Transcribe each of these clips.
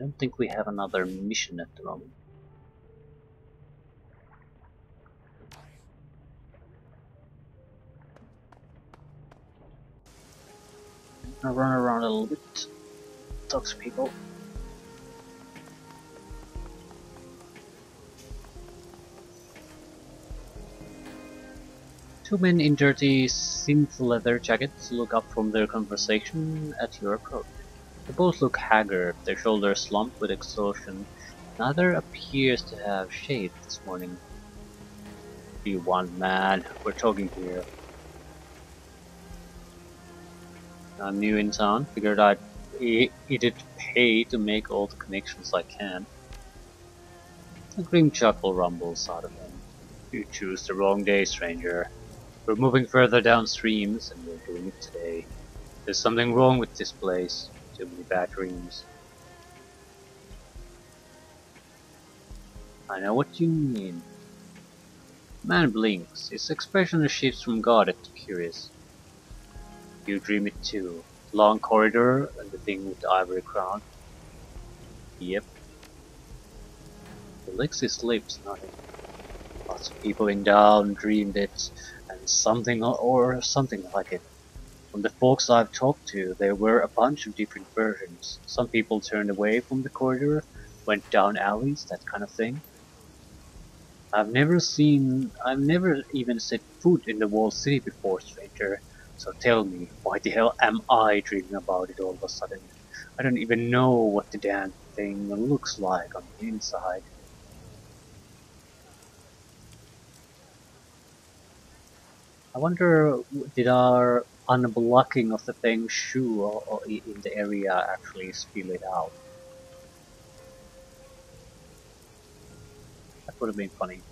don't think we have another mission at the moment. I'll run around a little bit, talk to people. Two men in dirty synth leather jackets look up from their conversation at your approach. They both look haggard, their shoulders slumped with exhaustion. Neither appears to have shaved this morning. What do you want, man? We're talking here. I'm new in town, figured it'd pay to make all the connections I can. A grim chuckle rumbles out of him. You choose the wrong day, stranger. We're moving further downstreams, and we're doing it today. There's something wrong with this place. Too many bad dreams. I know what you mean. Man blinks. His expression shifts from guarded to curious. You dream it too. Long corridor and the thing with the ivory crown. Yep. He licks his lips, nodding. Lots of people in town dreamed it, and something or something like it. From the folks I've talked to, there were a bunch of different versions. Some people turned away from the corridor, went down alleys, that kind of thing. I've never even set foot in the walled city before, stranger. So tell me, why the hell am I dreaming about it all of a sudden? I don't even know what the damn thing looks like on the inside. I wonder, did our unblocking of the Feng Shui or in the area actually spill it out? That would have been funny.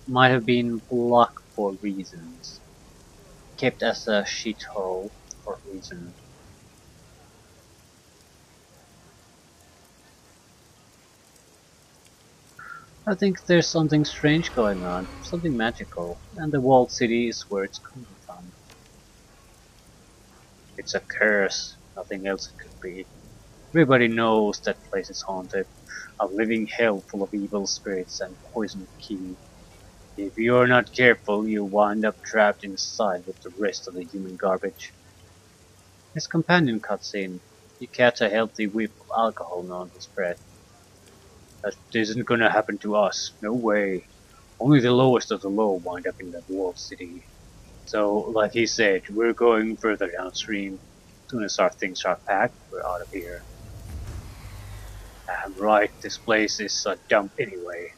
Might have been blocked for reasons. Kept as a shithole for a reason. I think there's something strange going on, something magical, and the walled city is where it's coming from. It's a curse, nothing else it could be. Everybody knows that place is haunted, a living hell full of evil spirits and poisoned ki. If you're not careful, you wind up trapped inside with the rest of the human garbage. His companion cuts in. He catch a healthy whiff of alcohol on his breath. That isn't gonna happen to us. No way. Only the lowest of the low wind up in that walled city. So, like he said, we're going further downstream. As soon as our things are packed, we're out of here. I'm right, this place is a dump anyway.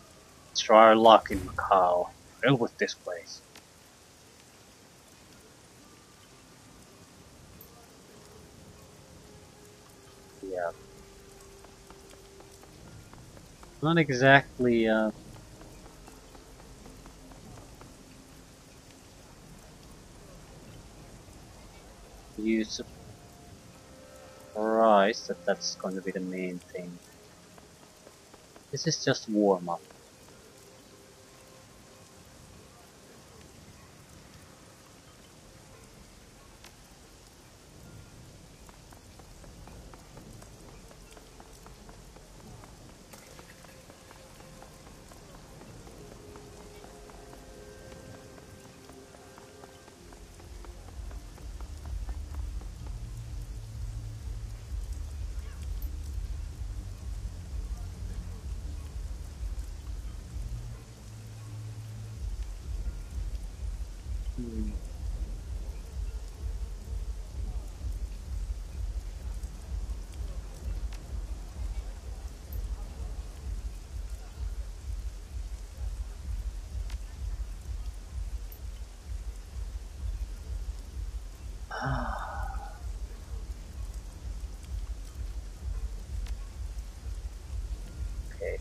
Let's try our luck in Macau. Hell with this place. Yeah. Not exactly, you surprised that that's going to be the main thing. This is just warm up. Hmm. Okay.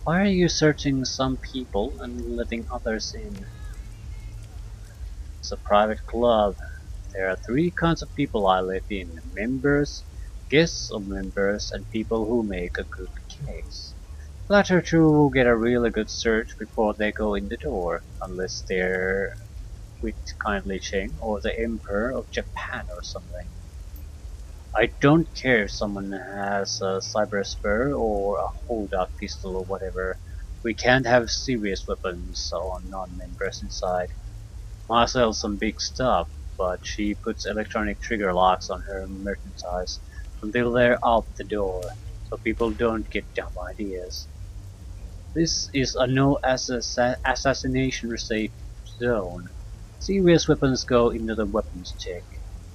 Why are you searching some people and letting others in? It's a private club. There are three kinds of people I let in: members, guests of members, and people who make a good case. The latter two will get a really good search before they go in the door, unless they're with kindly Cheng or the Emperor of Japan or something. I don't care if someone has a cyber spear or a holdout pistol or whatever. We can't have serious weapons on non-members inside. Ma sells some big stuff, but she puts electronic trigger locks on her merchandise until they're out the door, so people don't get dumb ideas. This is a no assassination safe zone. Serious weapons go into the weapons check,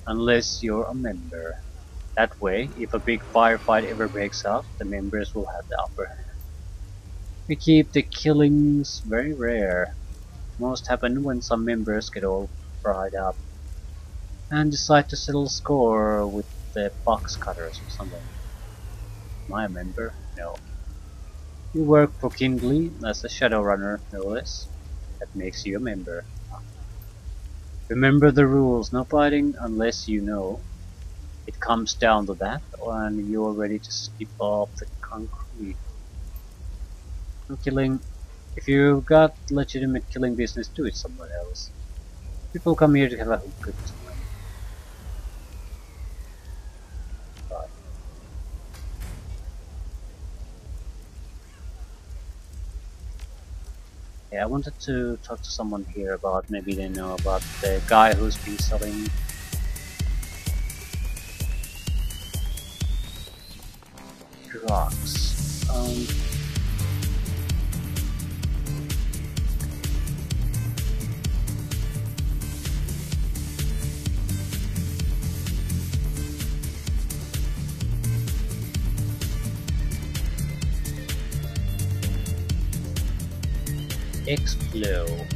unless you're a member. That way, if a big firefight ever breaks out, the members will have the upper hand. We keep the killings very rare. Most happen when some members get all fried up and decide to settle score with the box cutters or something. Am I a member? No. You work for Kindly as a Shadowrunner, no less. That makes you a member. Remember the rules, no fighting unless you know. It comes down to that, and you're ready to skip off the concrete. No killing. If you've got legitimate killing business, do it somewhere else. People come here to have a good time. But yeah, I wanted to talk to someone here about maybe they know about the guy who's been selling drugs. Explode.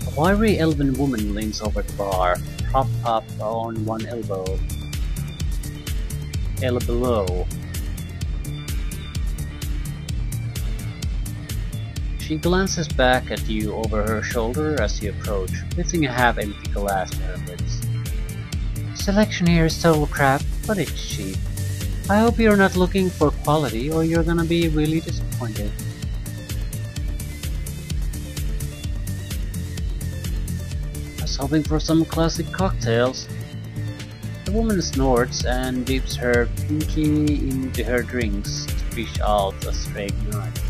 A wiry elven woman leans over the bar, propped up on one elbow. Below. She glances back at you over her shoulder as you approach, lifting a half-empty glass to her lips. Selection here is total crap, but it's cheap. I hope you're not looking for quality or you're gonna be really disappointed. I was hoping for some classic cocktails. The woman snorts and dips her pinky into her drinks to fish out a stray knife.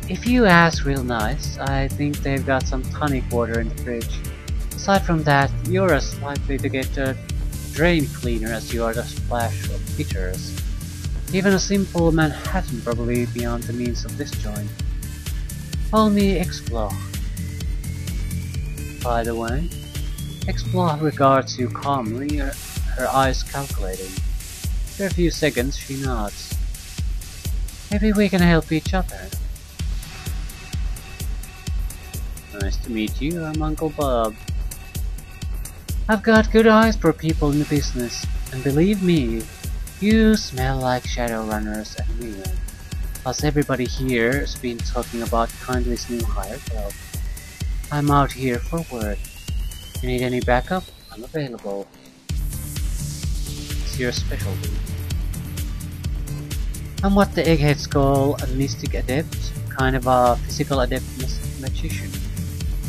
If you ask real nice, I think they've got some tonic water in the fridge. Aside from that, you're as likely to get a drain cleaner as you are to splash of bitters. Even a simple Manhattan probably beyond the means of this joint. Call me Explore. By the way, Explore regards you calmly, her eyes calculating. After a few seconds, she nods. Maybe we can help each other. Nice to meet you, I'm Uncle Bob. I've got good eyes for people in the business, and believe me, you smell like Shadowrunners and me. Plus everybody here has been talking about Kindly's new hired help. I'm out here for work. You need any backup? I'm available. It's your specialty. I'm what the eggheads call a mystic adept, kind of a physical adept magician.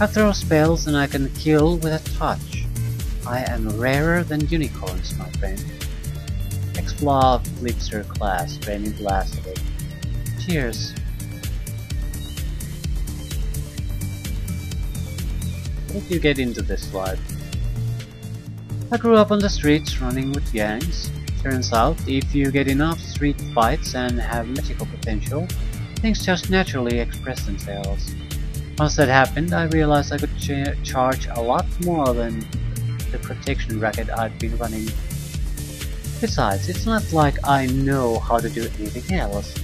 I throw spells and I can kill with a touch. I am rarer than unicorns, my friend. Explore flips her glass, draining glass of it. Cheers. How did you get into this life? I grew up on the streets running with gangs. Turns out, if you get enough street fights and have magical potential, things just naturally express themselves. Once that happened, I realized I could charge a lot more than the protection racket I'd been running. Besides, it's not like I know how to do anything else.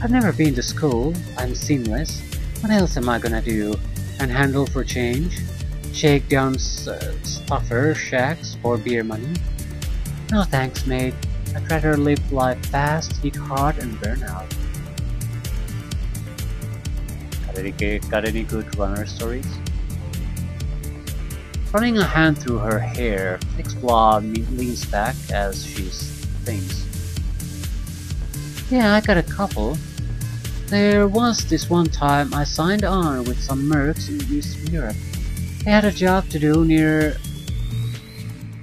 I've never been to school, I'm seamless. What else am I gonna do? And handle for change? Shake down stuffer shacks for beer money? No thanks, mate. I'd rather live life fast, hit hard, and burn out. Got any good runner stories? Running a hand through her hair, Explore leans back as she thinks. Yeah, I got a couple. There was this one time I signed on with some mercs in Eastern Europe. They had a job to do near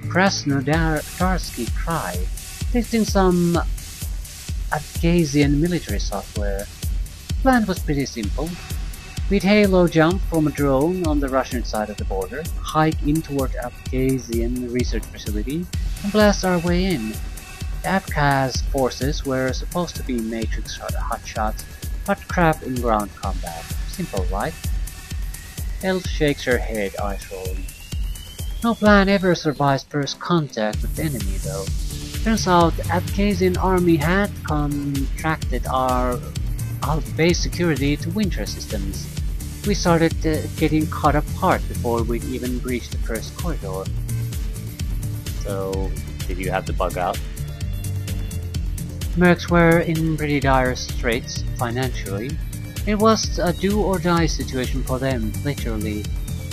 Krasnodarsky Krai, fixing some Abkhazian military software. The plan was pretty simple. We'd halo jump from a drone on the Russian side of the border, hike in toward Abkhazian research facility, and blast our way in. The Abkhaz forces were supposed to be Matrix hotshots, but crap in ground combat. Simple, right? Elf shakes her head, eyes rolling. No plan ever survives first contact with the enemy, though. Turns out the Abkhazian army had contracted our base security to Winter Systems. We started getting caught apart before we'd even reached the first corridor. So, did you have to bug out? Mercs were in pretty dire straits financially. It was a do-or-die situation for them, literally.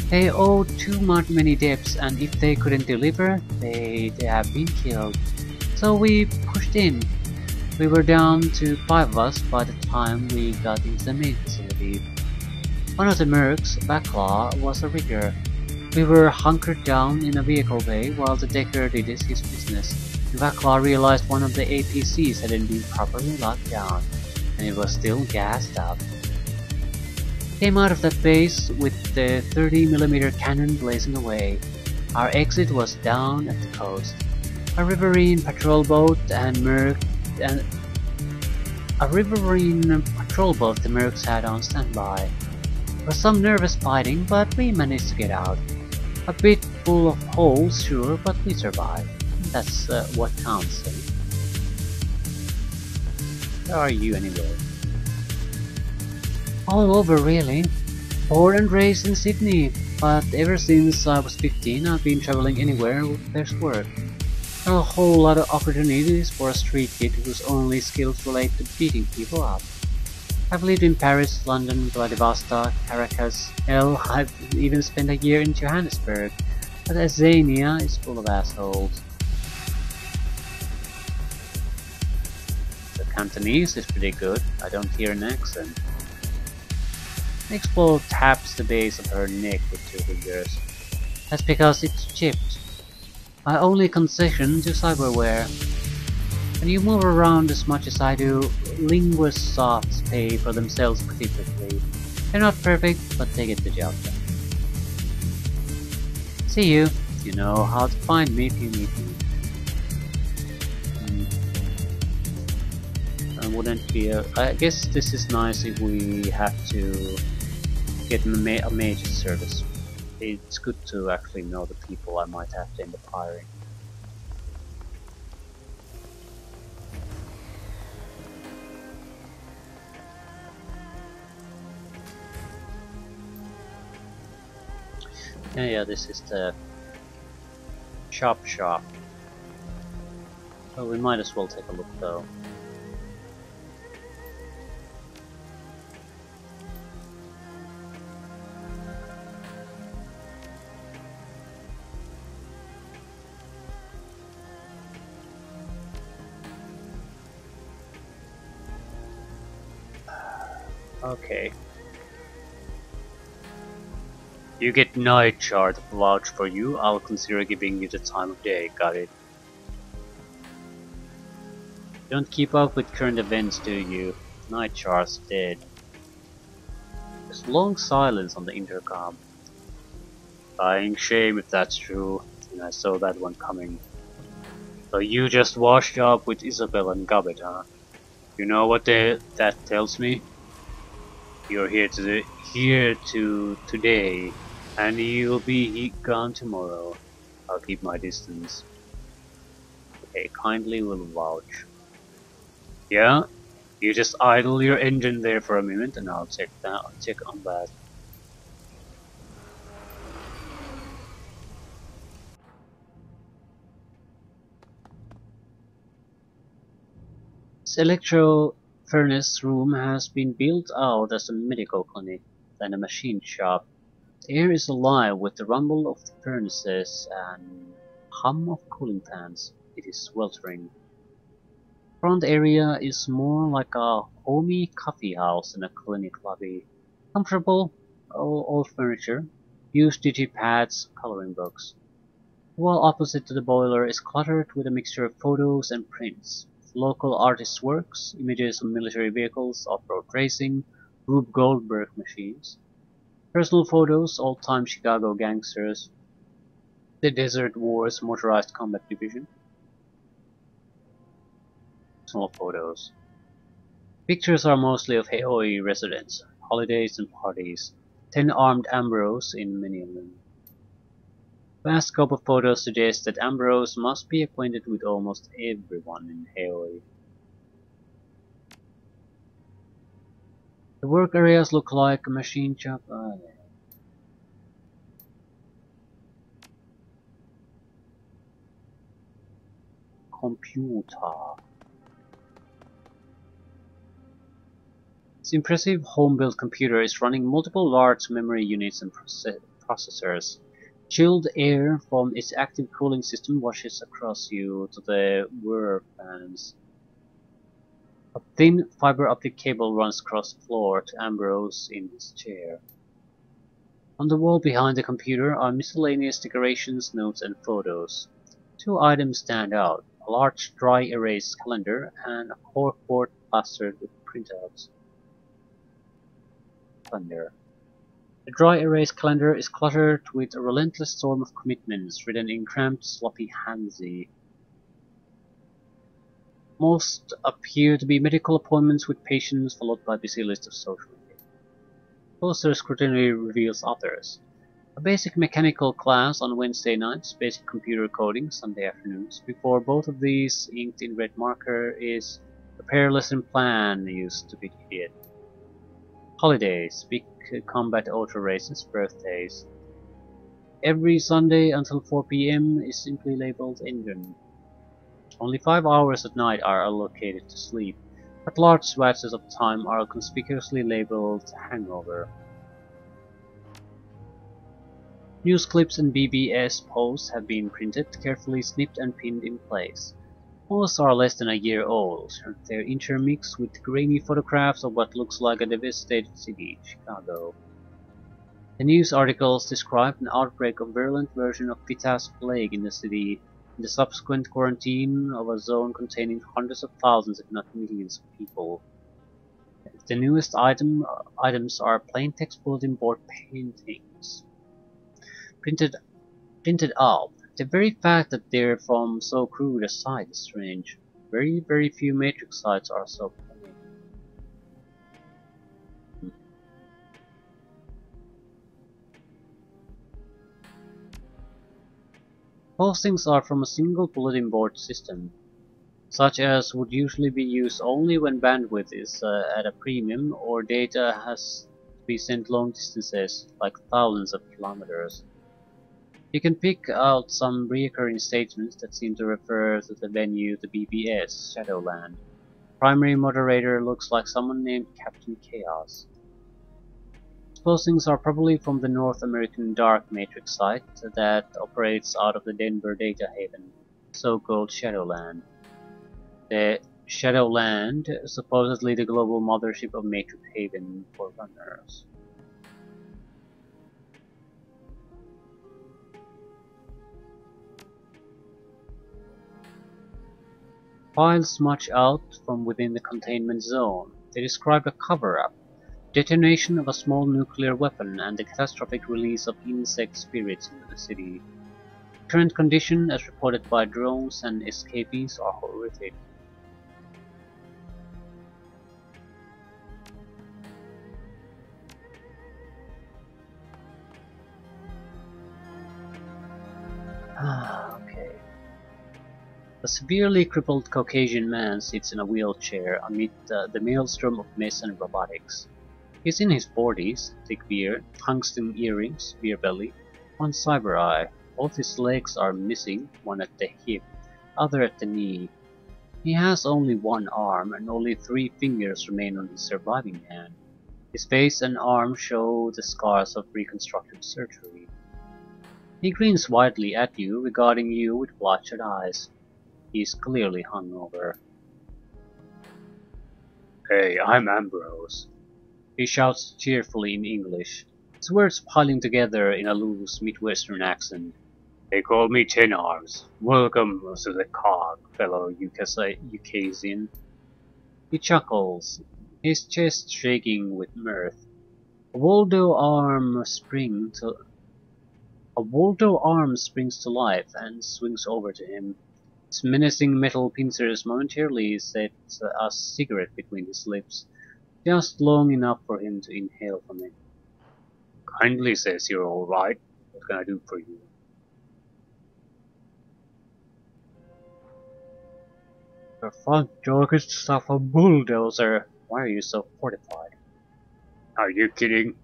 They owed too many debts, and if they couldn't deliver, they'd have been killed. So we pushed in. We were down to 5 of us by the time we got into the main facility. One of the mercs, Backlaw, was a rigger. We were hunkered down in a vehicle bay while the decker did his business. Backlaw realized one of the APCs hadn't been properly locked down, and it was still gassed up. Came out of that base with the 30mm cannon blazing away. Our exit was down at the coast. A riverine patrol boat the mercs had on standby. There was some nervous fighting, but we managed to get out. A bit full of holes, sure, but we survived. That's what counts, eh? Where are you anyway? All over, really. Born and raised in Sydney, but ever since I was 15 I've been traveling anywhere there's work. There are a whole lot of opportunities for a street kid whose only skills relate to beating people up. I've lived in Paris, London, Vladivostok, Caracas, hell, I've even spent a year in Johannesburg, but Azania is full of assholes. The Cantonese is pretty good, I don't hear an accent. Expo taps the base of her neck with 2 fingers. That's because it's chipped. My only concession to cyberware. When you move around as much as I do, linguistsofts pay for themselves pretty quickly. They're not perfect, but they get the job done. See you. You know how to find me if you need me. I wouldn't be I guess this is nice if we have to get a major service. It's good to actually know the people I might have to end up hiring. Yeah, this is the shop. So we might as well take a look though. Okay. You get night chart vouch for you, I'll consider giving you the time of day, got it? Don't keep up with current events, do you? Night chart's dead. There's long silence on the intercom. Dying shame if that's true, and I saw that one coming. So you just washed up with Isabel and Gobbet, huh? You know what that tells me? You're here today, and you'll be gone tomorrow. I'll keep my distance. Okay, kindly will vouch. Yeah? You just idle your engine there for a minute and I'll check on that. This electro furnace room has been built out as a medical clinic and a machine shop. The air is alive with the rumble of the furnaces and hum of cooling fans. It is sweltering. Front area is more like a homey coffee house than a clinic lobby. Comfortable, old furniture, used digipads, coloring books. The wall opposite to the boiler is cluttered with a mixture of photos and prints. Local artists' works, images of military vehicles, off-road racing, Rube Goldberg machines. Personal photos, old-time Chicago gangsters, the Desert Wars Motorized Combat Division. Personal photos. Pictures are mostly of Hawaii residents, holidays and parties. 10 armed Ambrose in many of them. Vast scope of photos suggests that Ambrose must be acquainted with almost everyone in Hawaii. The work areas look like a machine shop. Computer. This impressive home-built computer is running multiple large memory units and processors. Chilled air from its active cooling system washes across you to the whir fans. A thin fiber optic cable runs across the floor to Ambrose in his chair. On the wall behind the computer are miscellaneous decorations, notes, and photos. Two items stand out: a large dry erase calendar and a corkboard plastered with printouts. Calendar. The dry erase calendar is cluttered with a relentless storm of commitments written in cramped, sloppy handsy. Most appear to be medical appointments with patients, followed by a busy list of social media. Closer scrutiny reveals others. A basic mechanical class on Wednesday nights, basic computer coding Sunday afternoons. Before both of these, inked in red marker, is prepare lesson plan, you stupid idiot. Holidays, big combat auto races, birthdays. Every Sunday until 4 p.m. is simply labeled engine. Only 5 hours at night are allocated to sleep, but large swathes of time are conspicuously labeled hangover. News clips and BBS posts have been printed, carefully snipped and pinned in place. Most are less than a year old. They're intermixed with grainy photographs of what looks like a devastated city, Chicago. The news articles describe an outbreak of virulent version of Pitta's plague in the city, and the subsequent quarantine of a zone containing hundreds of thousands if not millions of people. The newest items are plain text bulletin board paintings, printed out. The very fact that they're from so crude a site is strange. Very few Matrix sites are so plain. Postings are from a single bulletin board system, such as would usually be used only when bandwidth is at a premium or data has to be sent long distances, like thousands of kilometers. You can pick out some recurring statements that seem to refer to the venue, the BBS, Shadowland. Primary moderator looks like someone named Captain Chaos. Postings are probably from the North American Dark Matrix site that operates out of the Denver data haven, so-called Shadowland. The Shadowland, supposedly the global mothership of Matrix Haven for runners. Files smudge out from within the containment zone. They describe a cover-up, detonation of a small nuclear weapon, and the catastrophic release of insect spirits into the city. Current condition, as reported by drones and escapees, are horrific. Okay. A severely crippled Caucasian man sits in a wheelchair amid the maelstrom of mess and robotics. He's in his 40s, thick beard, tungsten earrings, beer belly, one cyber eye. Both his legs are missing, one at the hip, other at the knee. He has only one arm, and only 3 fingers remain on his surviving hand. His face and arm show the scars of reconstructive surgery. He grins widely at you, regarding you with bloodshot eyes. He is clearly hungover. Hey, I'm Ambrose. He shouts cheerfully in English, his words piling together in a loose Midwestern accent. They call me Ten Arms. Welcome to the cog, fellow Ukasian. He chuckles, his chest shaking with mirth. A Waldo arm spring to a Waldo arm springs to life and swings over to him. Its menacing metal pincers momentarily set a cigarette between his lips, just long enough for him to inhale from it. Kindly says you're alright. What can I do for you? The front door is stuff a bulldozer. Why are you so fortified? Are you kidding?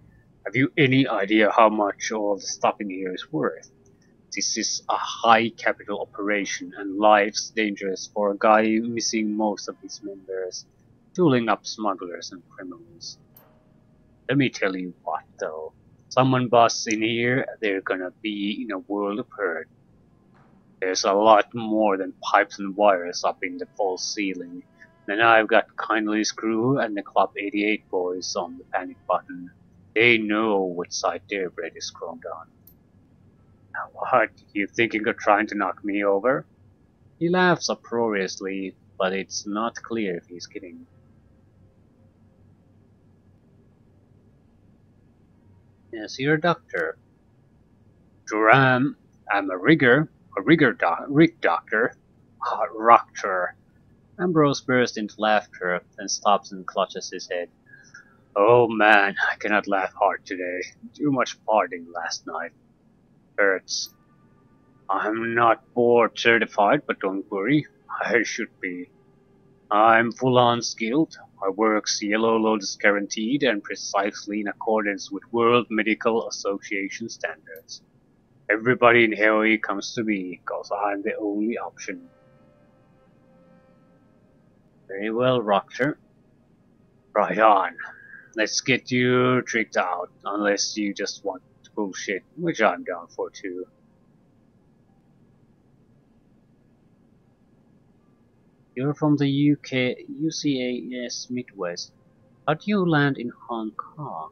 Have you any idea how much all the stuff in here is worth? This is a high capital operation and life's dangerous for a guy missing most of his members, tooling up smugglers and criminals. Let me tell you what though. Someone busts in here, they're gonna be in a world of hurt. There's a lot more than pipes and wires up in the false ceiling. Then I've got Kindly Screw and the Club 88 boys on the panic button. They know what side their bread is crumbed on. What, you thinking of trying to knock me over? He laughs uproariously, but it's not clear if he's kidding. Yes, you're a doctor. Sure am. I'm a rig doctor. Roctor. Ambrose bursts into laughter, then stops and clutches his head. Oh man, I cannot laugh hard today. Too much partying last night. Hurts. I'm not board certified, but don't worry, I should be. I'm full-on skilled. My work's yellow lotus guaranteed and precisely in accordance with World Medical Association standards. Everybody in Harry comes to me, cause I'm the only option. Very well, Rocker. Right on. Let's get you tricked out, unless you just want bullshit, which I'm down for too. You're from the UCAS Midwest. How do you land in Hong Kong?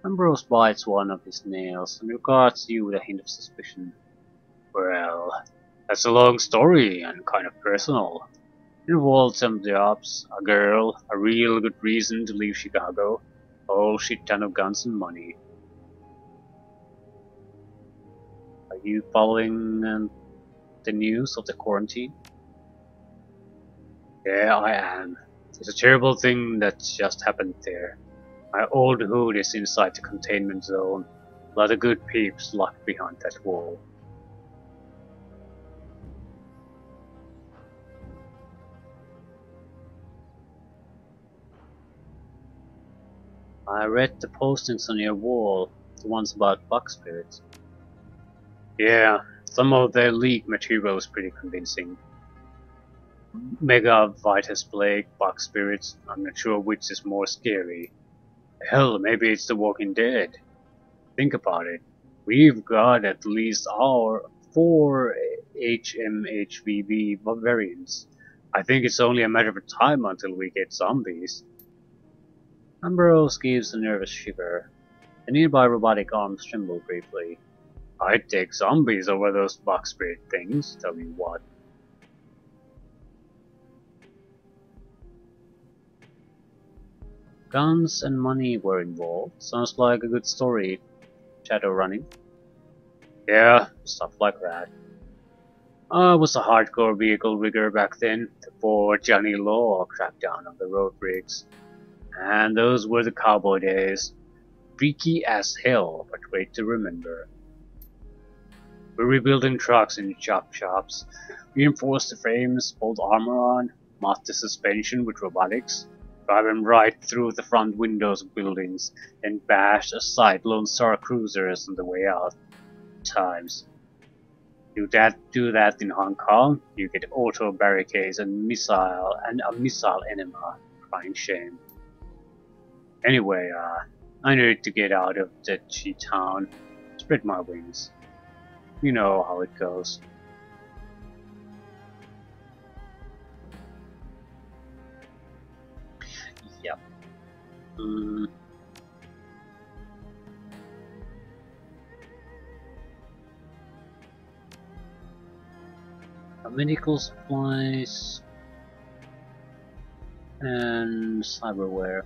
Ambrose bites one of his nails and regards you with a hint of suspicion. Well, that's a long story and kind of personal. It involved some jobs, a girl, a real good reason to leave Chicago, a whole shit ton of guns and money. Are you following the news of the quarantine? Yeah, I am. It's a terrible thing that just happened there. My old hood is inside the containment zone. A lot of good peeps locked behind that wall. I read the postings on your wall, the ones about bug spirits. Yeah, some of their leaked material is pretty convincing. Mega Vitus Plague, bug spirits, I'm not sure which is more scary. Hell, maybe it's the Walking Dead. Think about it. We've got at least our 4 HMHVB variants. I think it's only a matter of time until we get zombies. Ambrose gives a nervous shiver. The nearby robotic arms tremble briefly. I'd take zombies over those bug spirit things, tell you what. Guns and money were involved. Sounds like a good story. Shadowrunning. Yeah, stuff like that. I was a hardcore vehicle rigger back then, before Johnny Law cracked down on the road rigs. And those were the cowboy days. Freaky as hell, but great to remember. We're rebuilding trucks in chop shops, reinforced the frames, bolt armor on, mod the suspension with robotics, drive them right through the front windows of buildings, and bash aside Lone Star cruisers on the way out. Times. Do that in Hong Kong, you get auto barricades and a missile enema. Crying shame. Anyway, I need to get out of that shit town. Spread my wings. You know how it goes. Yeah. Mm, medical supplies and cyberware.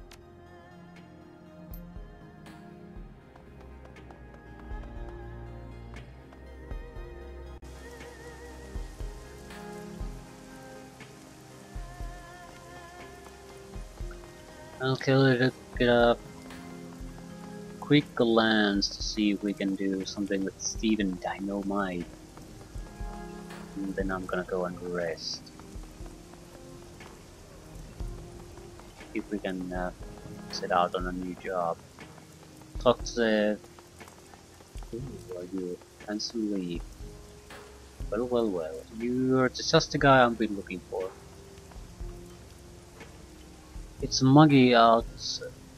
Okay, let's get a quick glance to see if we can do something with Steven Dynamite. And then I'm gonna go and rest. If we can set out on a new job. Talk to the... Who are you? Handsome Lee. Well, well, well. You're just the guy I've been looking for. It's muggy out,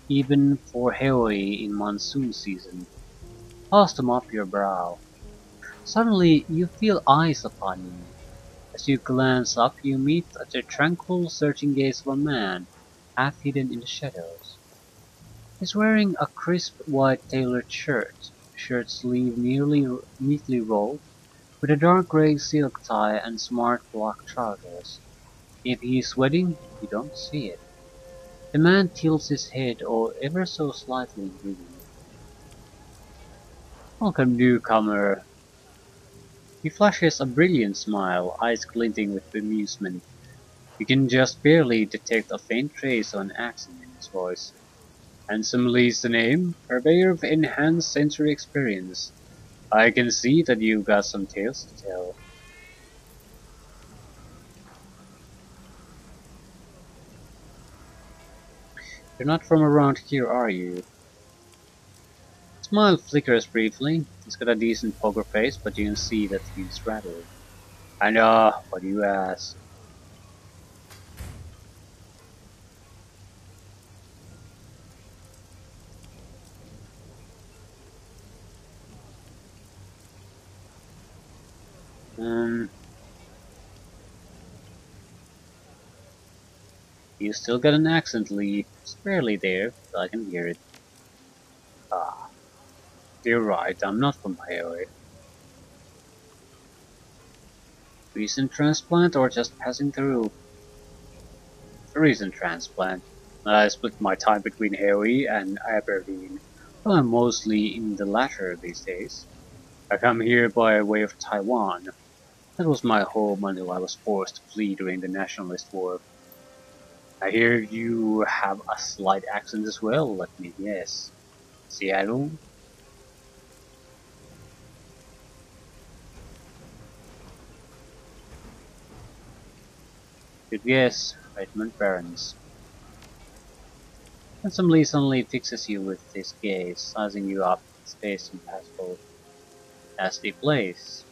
even for Hawaii in monsoon season. Toss them up your brow. Suddenly, you feel eyes upon you. As you glance up, you meet the tranquil, searching gaze of a man, half hidden in the shadows. He's wearing a crisp white tailored shirt sleeve neatly rolled, with a dark gray silk tie and smart black trousers. If he's sweating, you don't see it. The man tilts his head ever so slightly in greeting. Welcome, newcomer. He flashes a brilliant smile, eyes glinting with amusement. You can just barely detect a faint trace of an accent in his voice. Handsome Lee's the name, purveyor of enhanced sensory experience. I can see that you've got some tales to tell. You're not from around here, are you? Smile flickers briefly. He's got a decent poker face, but you can see that he's rattled. I know, what do you ask? Um, you still got an accent, Lee. It's barely there, but I can hear it. Ah, you're right, I'm not from Hawaii. Recent transplant or just passing through? Recent transplant. I split my time between Hawaii and Aberdeen. Well, I'm mostly in the latter these days. I come here by way of Taiwan. That was my home until I was forced to flee during the Nationalist War. I hear you have a slight accent as well, let me guess. Seattle? Good guess. Redmond Barrens. Handsome Lee suddenly fixes you with his gaze, sizing you up, space impassable. As the place.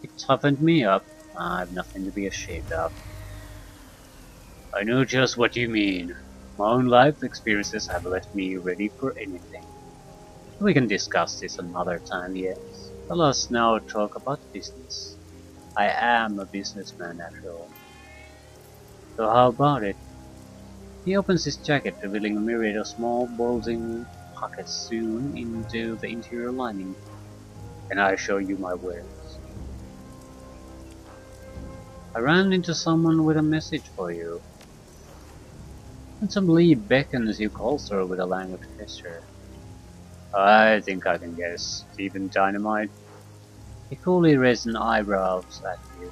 It toughened me up. I've nothing to be ashamed of. I know just what you mean. My own life experiences have left me ready for anything. We can discuss this another time, yes. Let us now talk about business. I am a businessman after all. So how about it? He opens his jacket, revealing a myriad of small, bulging pockets sewn into the interior lining. And I show you my wares. I ran into someone with a message for you. And some Lee beckons you closer with a languid gesture. I think I can guess. Even Dynamite? He coolly raised an eyebrows at you.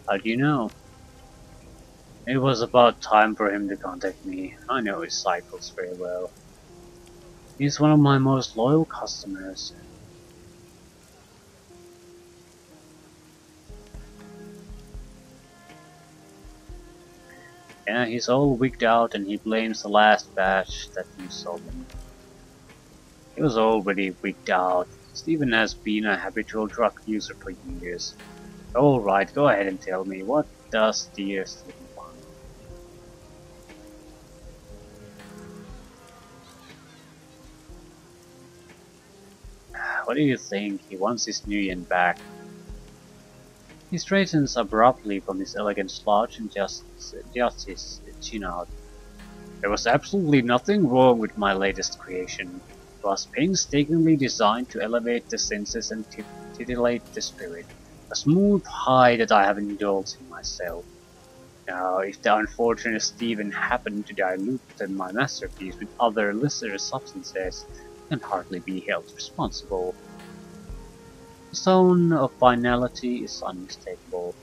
How do you know? It was about time for him to contact me. I know his cycles very well. He's one of my most loyal customers. Yeah, he's all wigged out and he blames the last batch that you sold him. He was already wigged out. Steven has been a habitual drug user for years. Alright, go ahead and tell me, what does dear Steven want? What do you think? He wants his new yen back. He straightens abruptly from his elegant slouch and adjusts his chin out. There was absolutely nothing wrong with my latest creation. It was painstakingly designed to elevate the senses and titillate the spirit. A smooth high that I have indulged in myself. Now, if the unfortunate Stephen happened to dilute my masterpiece with other lesser substances, I can hardly be held responsible. The tone of finality is unmistakable.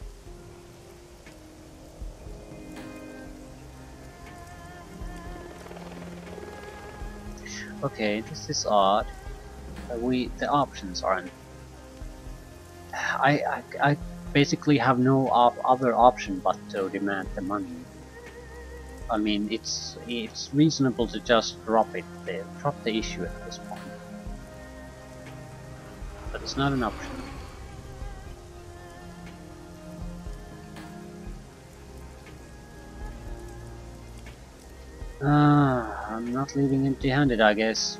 Okay, this is odd. The options aren't. I basically have no other option but to demand the money. I mean, it's reasonable to just drop the issue at this point, but it's not an option. I'm not leaving empty-handed, I guess.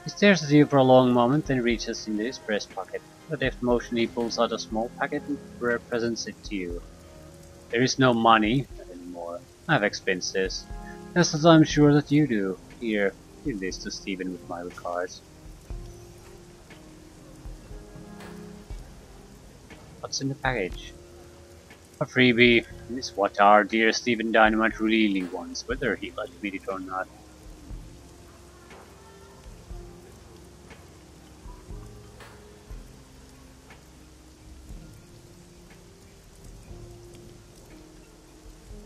He stares at you for a long moment, then reaches into his breast pocket. With a deft motion, he pulls out a small packet and presents it to you. There is no money anymore. I have expenses, just as I'm sure that you do. Here, give this to Stephen with my regards. What's in the package? A freebie. This is what our dear Stephen Dynamite really wants, whether he will admit it or not.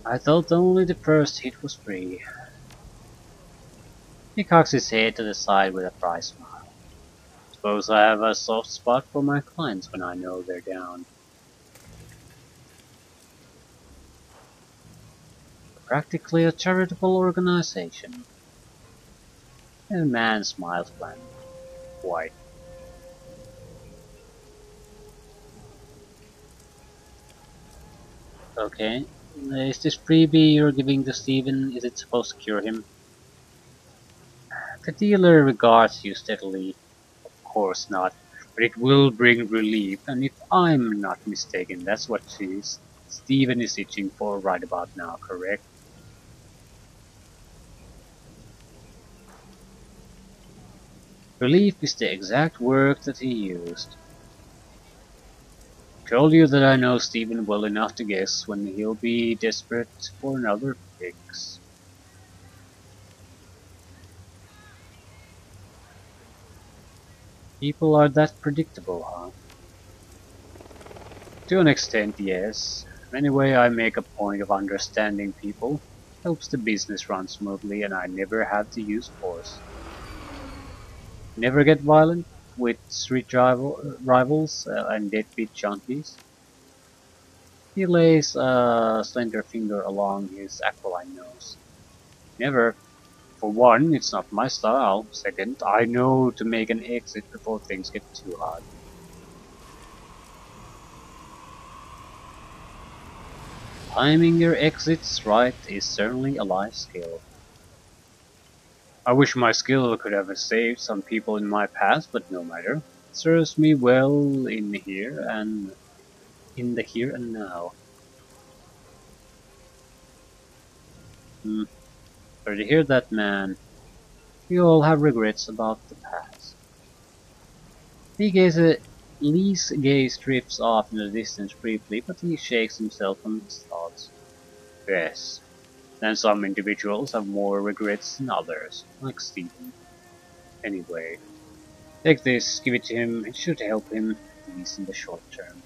I thought only the first hit was free. He cocks his head to the side with a dry smile. Suppose I have a soft spot for my clients when I know they're down. Practically a charitable organization. The man smiles blandly. Why? Okay. Is this freebie you're giving to Steven, is it supposed to cure him? The dealer regards you steadily. Of course not. But it will bring relief, and if I'm not mistaken, that's what Steven is itching for right about now, correct? Relief is the exact word that he used. Told you that I know Steven well enough to guess when he'll be desperate for another fix. People are that predictable, huh? To an extent, yes. Anyway, I make a point of understanding people. Helps the business run smoothly and I never have to use force. Never get violent with rivals and deadbeat junkies. He lays a slender finger along his aquiline nose. Never. For one, it's not my style. Second, I know to make an exit before things get too hard. Timing your exits right is certainly a life skill. I wish my skill could have saved some people in my past, but no matter. It serves me well in the here and now. Hmm. Sorry to hear that, man. We all have regrets about the past. Lee's gaze drifts off in the distance briefly, but he shakes himself from his thoughts. Yes. Then some individuals have more regrets than others, like Stephen. Anyway, take this, give it to him, it should help him, at least in the short term.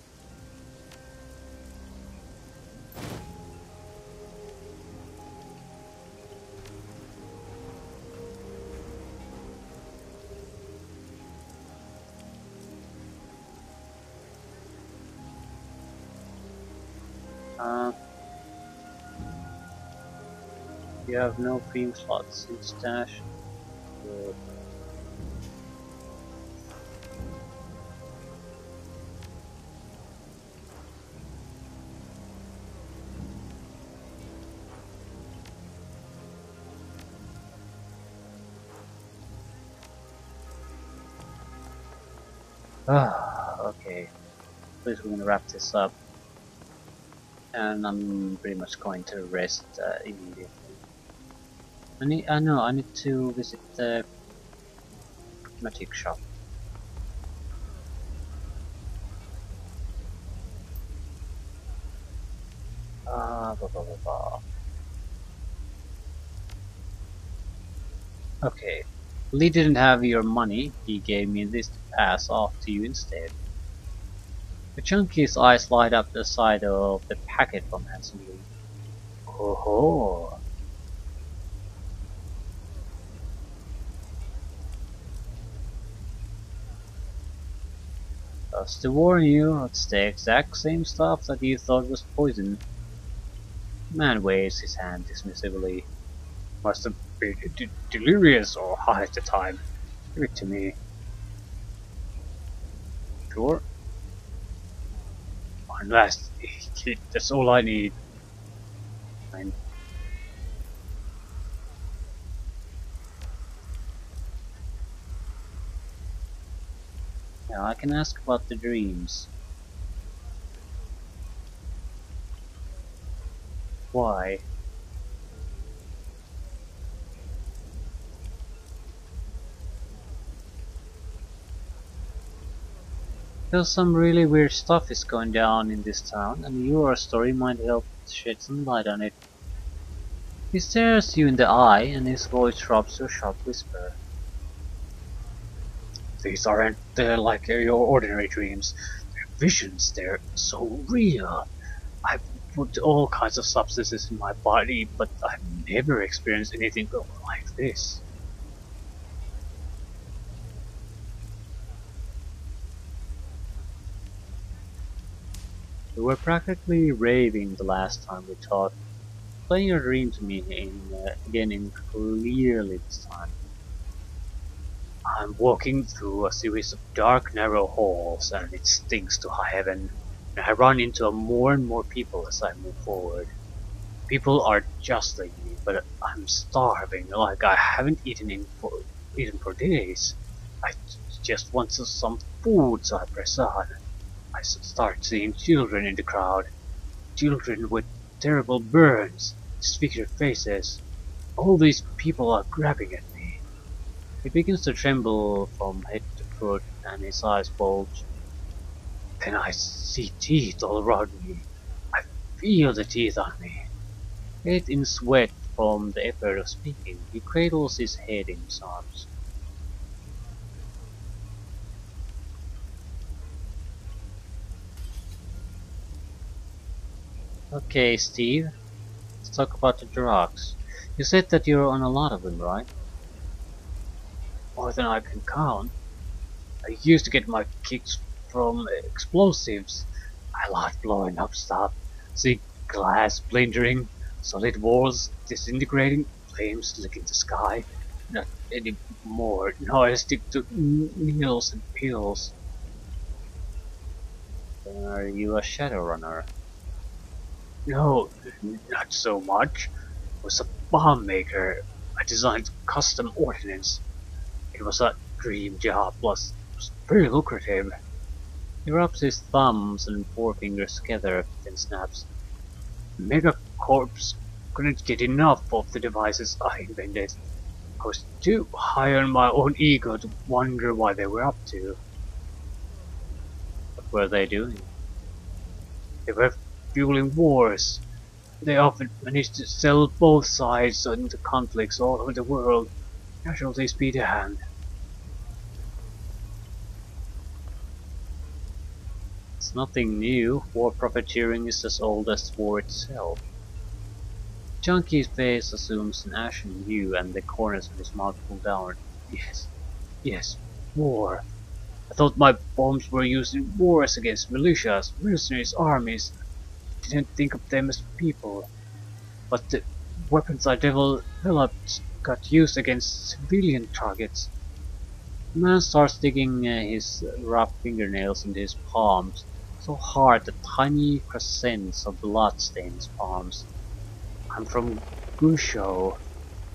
Uh, you have no cream slots in stash. Good. Okay, please we're gonna wrap this up, and I'm pretty much going to rest immediately. I know I need to visit the magic shop. Blah, blah, blah, blah. Okay. Lee didn't have your money, he gave me this to pass off to you instead. The Chunky's eyes light up the side of the packet from Handsome Lee. Oh ho! Just to warn you, it's the exact same stuff that you thought was poison. The man waves his hand dismissively. Must have been delirious or high at the time. Give it to me. Sure. One last hit, that's all I need. Fine. Now I can ask about the dreams. Why? Because some really weird stuff is going down in this town, and your story might help shed some light on it. He stares you in the eye, and his voice drops to a sharp whisper. These aren't like your ordinary dreams. They're visions. They're so real. I've put all kinds of substances in my body, but I've never experienced anything like this. You were practically raving the last time we talked. Explain your dream to me again in clearly this time. I'm walking through a series of dark, narrow halls, and it stinks to high heaven. And I run into more and more people as I move forward. People are just like me, but I'm starving, like I haven't eaten for days. I just want some food, so I press on. I start seeing children in the crowd. Children with terrible burns, disfigured faces. All these people are grabbing at me. He begins to tremble from head to foot, and his eyes bulge. Then I see teeth all around me. I feel the teeth on me. Bathed in sweat from the effort of speaking, he cradles his head in his arms. Okay, Steve, let's talk about the drugs. You said that you're on a lot of them, right? More than I can count. I used to get my kicks from explosives. I like blowing up stuff. See glass splintering, solid walls disintegrating, flames licking the sky. Not anymore. Now I stick to needles and pills. Are you a Shadowrunner? No, not so much. I was a bomb maker. I designed custom ordnance. It was a dream job, plus it was very lucrative. He rubs his thumbs and forefingers together, then snaps. Megacorps couldn't get enough of the devices I invented. I was too high on my own ego to wonder what they were up to. What were they doing? They were fueling wars. They often managed to sell both sides into conflicts all over the world. Casualties be damned. It's nothing new. War profiteering is as old as war itself. Chunky's face assumes an ashen hue and the corners of his mouth pull down. Yes, yes, war. I thought my bombs were used in wars against militias, mercenaries, armies. I didn't think of them as people. But the weapons I developed got used against civilian targets. The man starts digging his rough fingernails into his palms, so hard that tiny crescents of blood stain his palms. I'm from Gushou.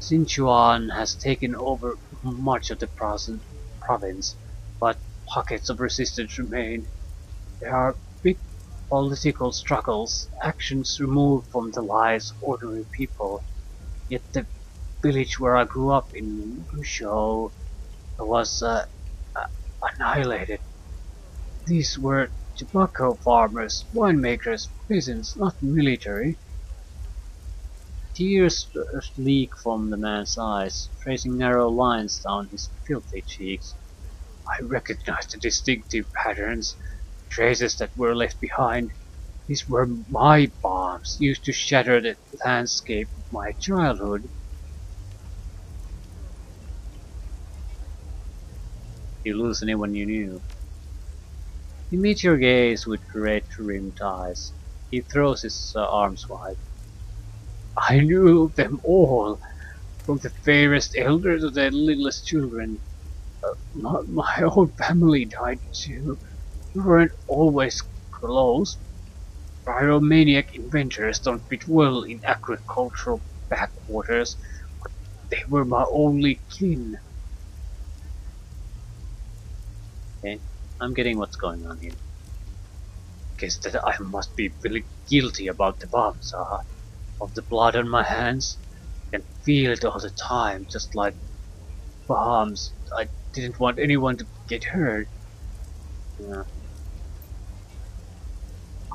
Sichuan has taken over much of the province, but pockets of resistance remain. There are big political struggles, actions removed from the lives of ordinary people. Yet the village where I grew up in Gushou was annihilated. These were tobacco farmers, winemakers, peasants, not military. Tears leak from the man's eyes, tracing narrow lines down his filthy cheeks. I recognized the distinctive patterns, traces that were left behind. These were my bombs, used to shatter the landscape of my childhood. You lose anyone you knew. He meets your gaze with red-rimmed eyes. He throws his arms wide. I knew them all, from the fairest elder to the littlest children. My own family died too. We weren't always close. Pyromaniac inventors don't fit well in agricultural backwaters, but they were my only kin. Okay, I'm getting what's going on here. Guess that I must be really guilty about the bombs, of the blood on my hands. I can feel it all the time, just like bombs. I didn't want anyone to get hurt. Yeah.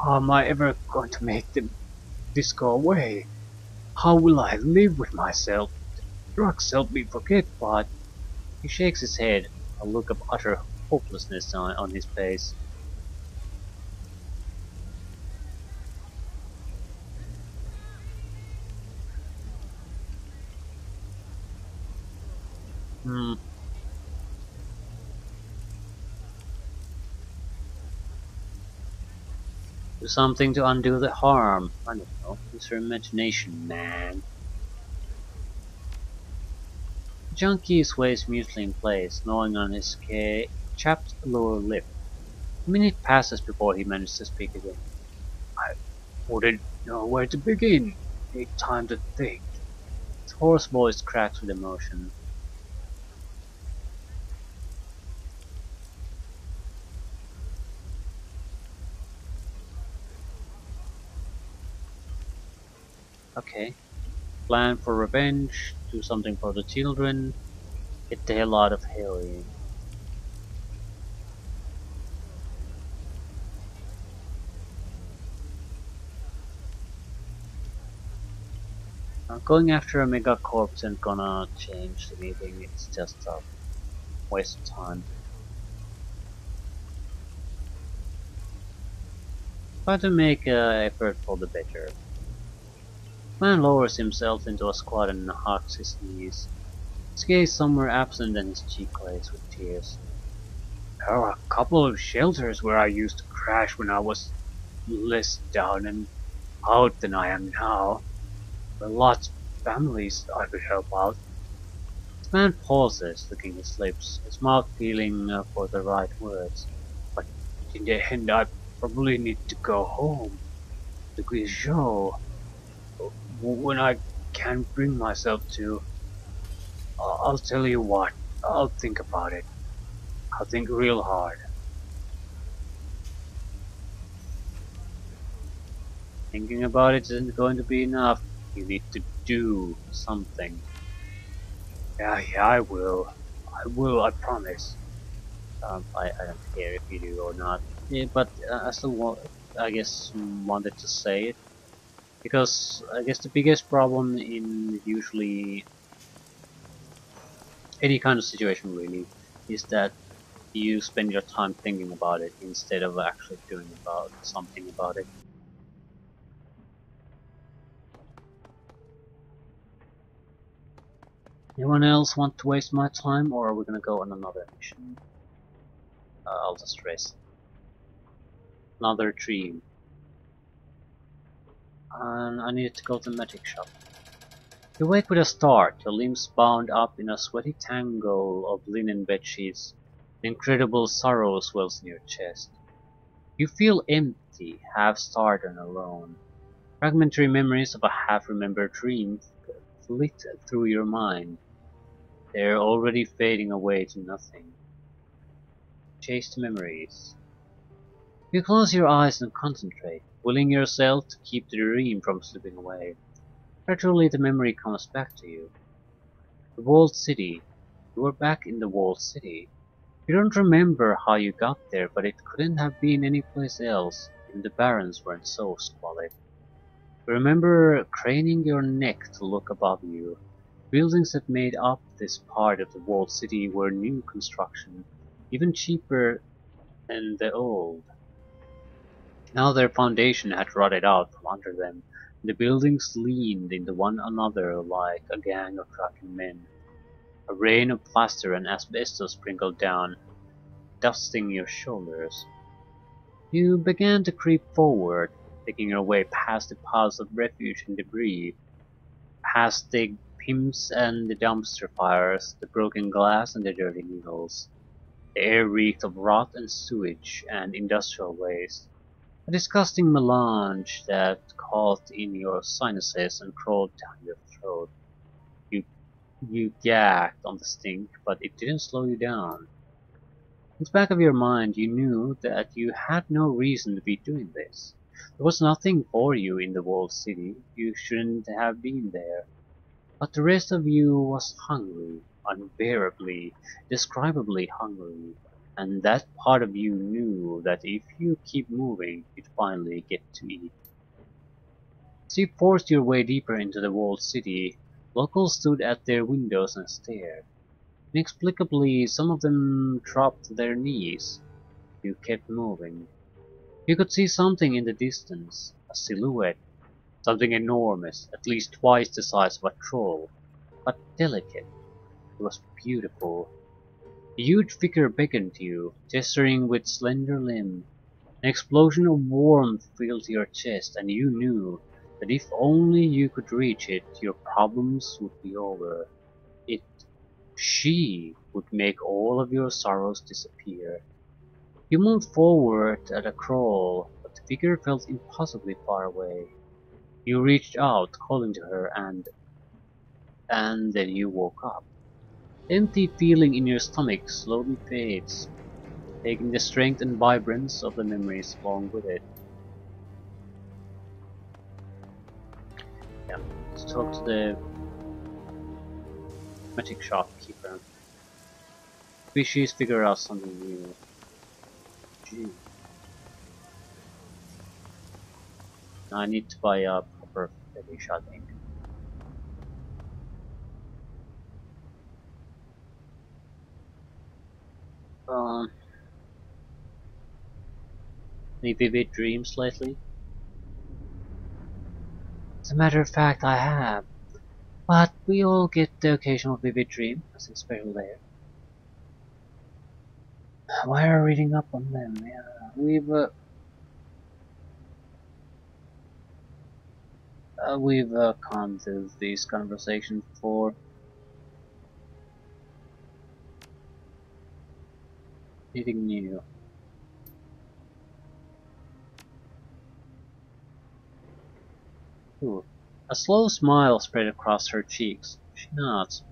How am I ever going to make this go away? How will I live with myself? Drugs help me forget, but he shakes his head, a look of utter hopelessness on his face. Hmm, do something to undo the harm. I don't know. Use your imagination, man. The junkie sways mutely in place, gnawing on his chapped lower lip. A minute passes before he manages to speak again. I wouldn't know where to begin. Need time to think. His hoarse voice cracks with emotion. Okay. Plan for revenge, do something for the children, get the hell out of here. Going after a megacorp isn't gonna change anything, it's just a waste of time. Try to make effort for the better. Man lowers himself into a squat and hugs his knees. His gaze somewhere absent and his cheek glazed with tears. There are a couple of shelters where I used to crash when I was less down and out than I am now. There are lots of families I could help out. The man pauses, licking his lips, his mouth feeling for the right words. But in the end, I probably need to go home to Guizhou when I can bring myself to. I'll tell you what, I'll think about it. I'll think real hard. Thinking about it isn't going to be enough. You need to do something. Yeah, I will. I will, I promise. I don't care if you do or not. Yeah, but I still I guess, wanted to say it because I guess the biggest problem in usually any kind of situation really is that you spend your time thinking about it instead of actually doing about something about it. Anyone else want to waste my time, or are we gonna go on another mission? I'll just rest. Another dream. And I needed to go to the magic shop. You wake with a start, your limbs bound up in a sweaty tangle of linen bedsheets. An incredible sorrow swells in your chest. You feel empty, half-starved and alone. Fragmentary memories of a half-remembered dream flit through your mind. They're already fading away to nothing. chase the memories. You close your eyes and concentrate, willing yourself to keep the dream from slipping away. Gradually the memory comes back to you. The walled city. You were back in the walled city. You don't remember how you got there, but it couldn't have been any place else. Even the barrens weren't so squalid. You remember craning your neck to look above you. Buildings that made up this part of the walled city were new construction, even cheaper than the old. Now their foundation had rotted out from under them, and the buildings leaned into one another like a gang of drunken men. A rain of plaster and asbestos sprinkled down, dusting your shoulders. You began to creep forward, picking your way past the piles of refuge and debris, past the pimps and the dumpster fires, the broken glass and the dirty needles. The air reeked of rot and sewage and industrial waste, a disgusting melange that caught in your sinuses and crawled down your throat. You, you gagged on the stink, but it didn't slow you down. In the back of your mind you knew that you had no reason to be doing this. There was nothing for you in the walled city, you shouldn't have been there. But the rest of you was hungry, unbearably, indescribably hungry, and that part of you knew that if you keep moving, you'd finally get to eat. As you forced your way deeper into the walled city, locals stood at their windows and stared. Inexplicably, some of them dropped to their knees. You kept moving. You could see something in the distance, a silhouette, something enormous, at least twice the size of a troll, but delicate. It was beautiful. A huge figure beckoned to you, gesturing with slender limb. An explosion of warmth filled your chest, and you knew that if only you could reach it, your problems would be over. It, she, would make all of your sorrows disappear. You moved forward at a crawl, but the figure felt impossibly far away. You reached out, calling to her, and then you woke up. The empty feeling in your stomach slowly fades, taking the strength and vibrance of the memories along with it. Yeah, let's talk to the magic shopkeeper. Maybe she's figured out something new. Gee, I need to buy a proper fetish, I think. Um, any vivid dreams lately? As a matter of fact, I have. But we all get the occasional vivid dream, nothing special there. Why are we reading up on them? Yeah, we've gone through these conversations before. Anything new? Ooh. A slow smile spread across her cheeks. She nods.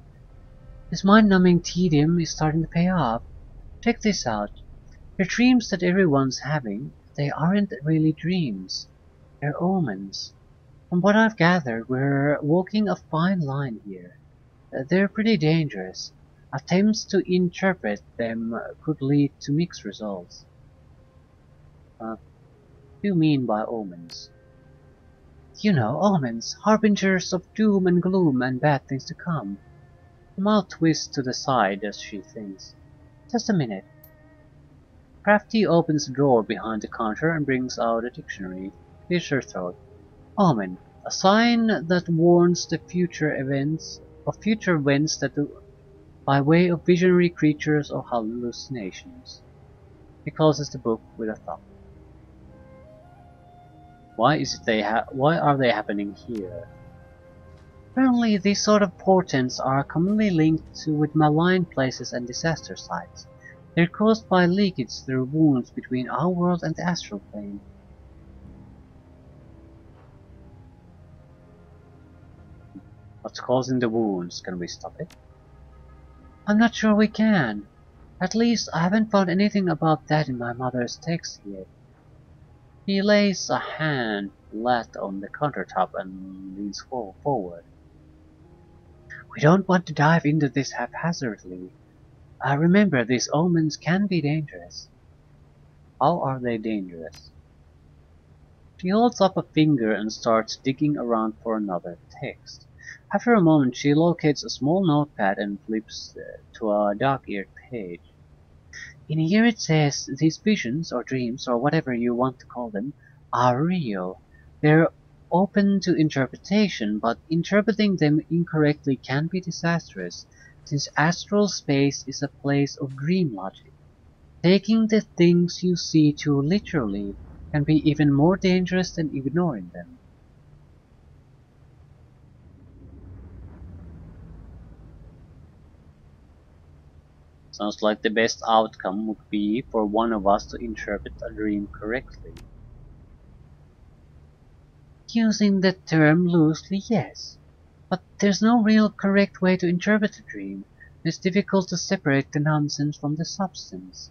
This mind-numbing tedium is starting to pay off. Check this out. The dreams that everyone's having, they aren't really dreams. They're omens. From what I've gathered, we're walking a fine line here. They're pretty dangerous. Attempts to interpret them could lead to mixed results. What do you mean by omens? You know, omens, harbingers of doom and gloom and bad things to come. The mouth twists to the side as she thinks. Just a minute. Crafty opens the drawer behind the counter and brings out a dictionary. Clears her throat. Omen, a sign that warns the future events that by way of visionary creatures or hallucinations. He closes the book with a thump. Why are they happening here? Apparently, these sort of portents are commonly linked with malign places and disaster sites. They're caused by leakage through wounds between our world and the astral plane. What's causing the wounds? Can we stop it? I'm not sure we can. At least I haven't found anything about that in my mother's text yet. He lays a hand flat on the countertop and leans forward. We don't want to dive into this haphazardly. Remember, these omens can be dangerous. How are they dangerous? She holds up a finger and starts digging around for another text. After a moment she locates a small notepad and flips to a dog-eared page. In here it says, these visions or dreams or whatever you want to call them are real. They're open to interpretation, but interpreting them incorrectly can be disastrous, since astral space is a place of dream logic. Taking the things you see too literally can be even more dangerous than ignoring them. Sounds like the best outcome would be for one of us to interpret a dream correctly. Using the term loosely, yes. But there's no real correct way to interpret a dream. It's difficult to separate the nonsense from the substance.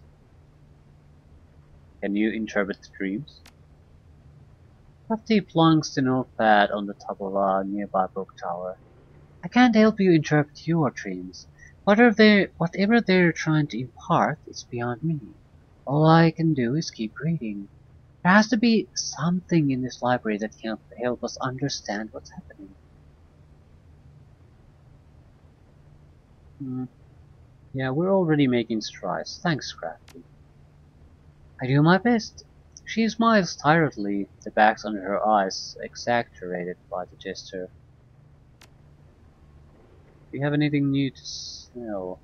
Can you interpret dreams? Lefty plunks the notepad on the top of a nearby book tower. I can't help you interpret your dreams. Whatever they're trying to impart is beyond me. All I can do is keep reading. There has to be something in this library that can help us understand what's happening. Hmm. Yeah, we're already making strides. Thanks, Crafty. I do my best. She smiles tiredly, the bags under her eyes exaggerated by the gesture. Do you have anything new to sell?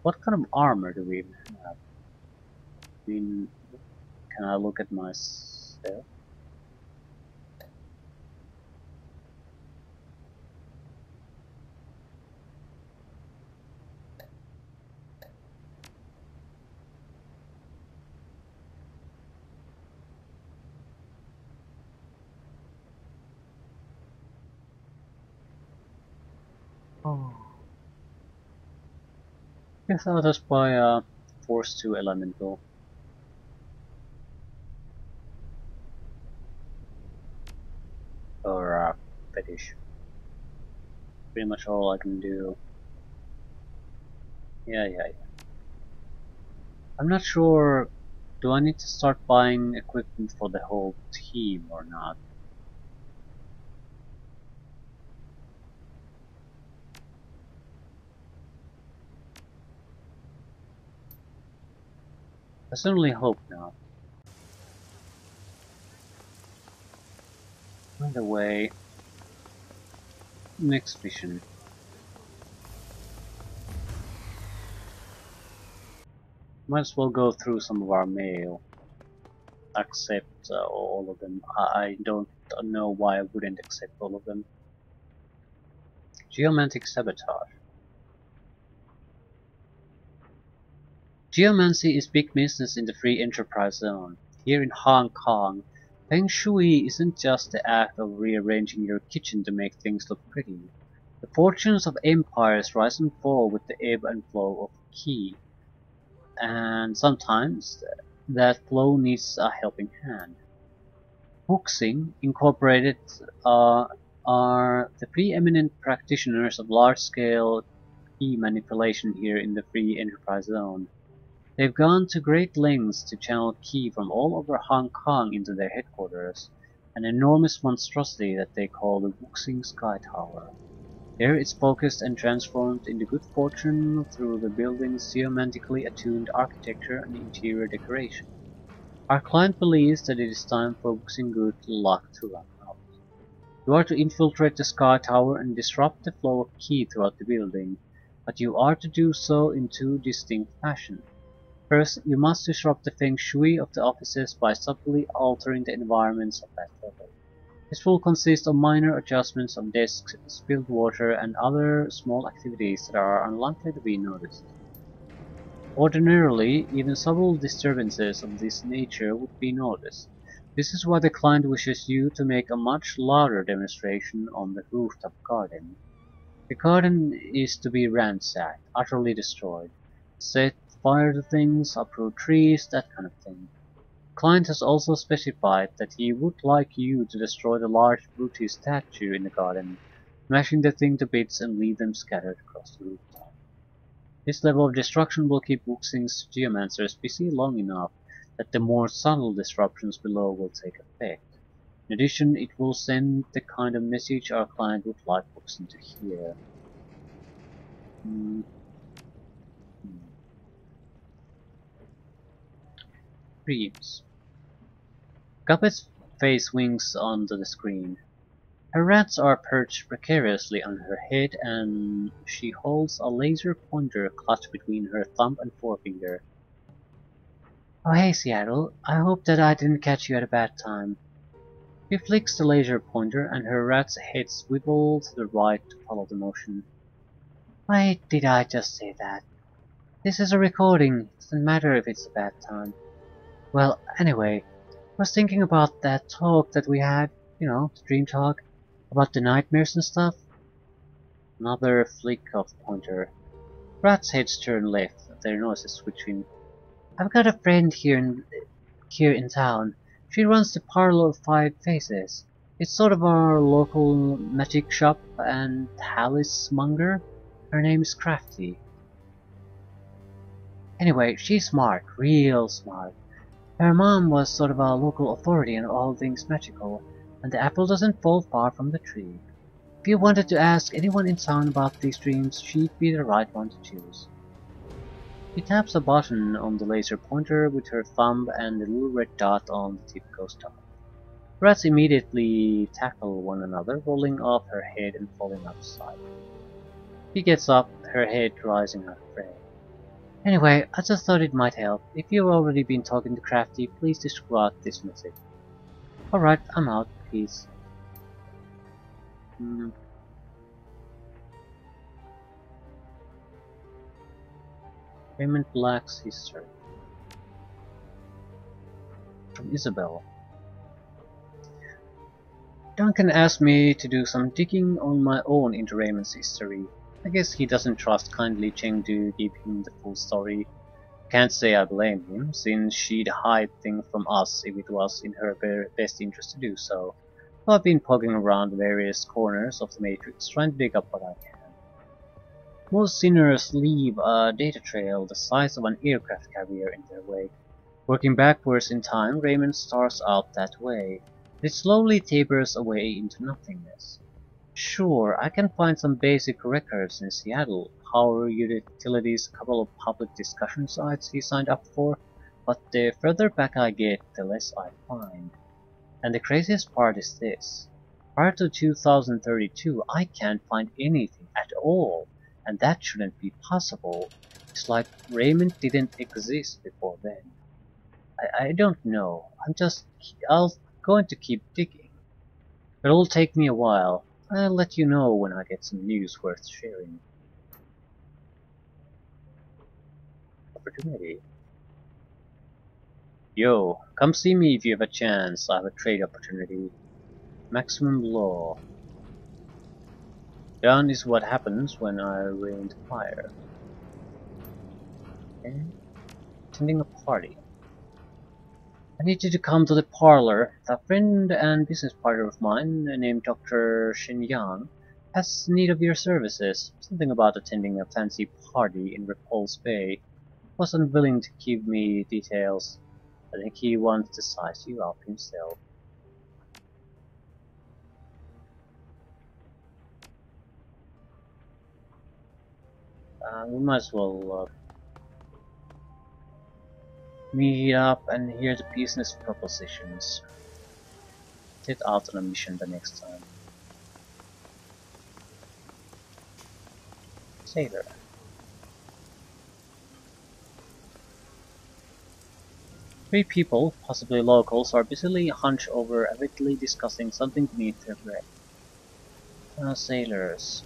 What kind of armor do we even have? I mean, can I look at myself? Oh. Guess I'll just buy a Force 2 Elemental. Or a Fetish. Pretty much all I can do. Yeah. I'm not sure, do I need to start buying equipment for the whole team or not? I certainly hope not. By the way, next mission. Might as well go through some of our mail. Accept all of them. I don't know why I wouldn't accept all of them. Geomantic sabotage. Geomancy is big business in the free enterprise zone. Here in Hong Kong, Feng Shui isn't just the act of rearranging your kitchen to make things look pretty. The fortunes of empires rise and fall with the ebb and flow of qi, and sometimes that flow needs a helping hand. Wuxing Incorporated are the preeminent practitioners of large-scale key manipulation here in the free enterprise zone. They've gone to great lengths to channel key from all over Hong Kong into their headquarters, an enormous monstrosity that they call the Wuxing Sky Tower. There it's focused and transformed into good fortune through the building's geomantically attuned architecture and interior decoration. Our client believes that it is time for Wuxing good luck to run out. You are to infiltrate the Sky Tower and disrupt the flow of Qi throughout the building, but you are to do so in two distinct fashions. First, you must disrupt the Feng Shui of the offices by subtly altering the environments of that level. This will consist of minor adjustments of desks, spilled water, and other small activities that are unlikely to be noticed. Ordinarily, even subtle disturbances of this nature would be noticed. This is why the client wishes you to make a much louder demonstration on the rooftop garden. The garden is to be ransacked, utterly destroyed, set fire to things, uproot trees, that kind of thing. Client has also specified that he would like you to destroy the large Buddhist statue in the garden, smashing the thing to bits and leave them scattered across the rooftop. This level of destruction will keep Wuxing's geomancers busy long enough that the more subtle disruptions below will take effect. In addition, it will send the kind of message our client would like Wuxing to hear. Hmm. Dreams. Cuphead's face winks onto the screen. Her rats are perched precariously on her head and she holds a laser pointer clutched between her thumb and forefinger. Oh hey Seattle, I hope that I didn't catch you at a bad time. She flicks the laser pointer and her rat's head swivels to the right to follow the motion. Why did I just say that? This is a recording, doesn't matter if it's a bad time. Well, anyway, I was thinking about that talk that we had, the dream talk, about the nightmares and stuff. Another flick of the pointer. Rat's heads turn left, their noses switching. I've got a friend here in town. She runs the Parlor of Five Faces. It's sort of our local magic shop and talismonger. Her name is Crafty. Anyway, she's smart, real smart. Her mom was sort of a local authority on all things magical, and the apple doesn't fall far from the tree. If you wanted to ask anyone in town about these dreams, she'd be the right one to choose. She taps a button on the laser pointer with her thumb and the little red dot on the tip goes down. Rats immediately tackle one another, rolling off her head and falling outside. She gets up, her head rising out of frame. Anyway, I just thought it might help. If you've already been talking to Crafty, please disregard this message. Alright, I'm out. Peace. Raymond Black's history. From Isabel. Duncan asked me to do some digging on my own into Raymond's history. I guess he doesn't trust kindly Chengdu give him the full story. Can't say I blame him, since she'd hide things from us if it was in her best interest to do so. So I've been poking around various corners of the Matrix, trying to dig up what I can. Most sinners leave a data trail the size of an aircraft carrier in their wake. Working backwards in time, Raymond starts out that way. It slowly tapers away into nothingness. Sure, I can find some basic records in Seattle, power utilities, a couple of public discussion sites he signed up for, but the further back I get, the less I find. And the craziest part is this. Prior to 2032, I can't find anything at all, and that shouldn't be possible. It's like Raymond didn't exist before then. I don't know, I'll going to keep digging. It'll take me a while. I'll let you know when I get some news worth sharing. Opportunity. Yo, come see me if you have a chance. I have a trade opportunity. Maximum law. Done is what happens when I rain fire. Okay. Attending a party. I need you to come to the parlor. A friend and business partner of mine, named Dr. Shin Yang, has need of your services. Something about attending a fancy party in Repulse Bay. Wasn't willing to give me details. I think he wants to size you up himself. We might as well meet up and hear the business propositions. Set out on a mission the next time. Sailor. Three people, possibly locals, are busily hunched over avidly discussing something beneath their breath. Sailors.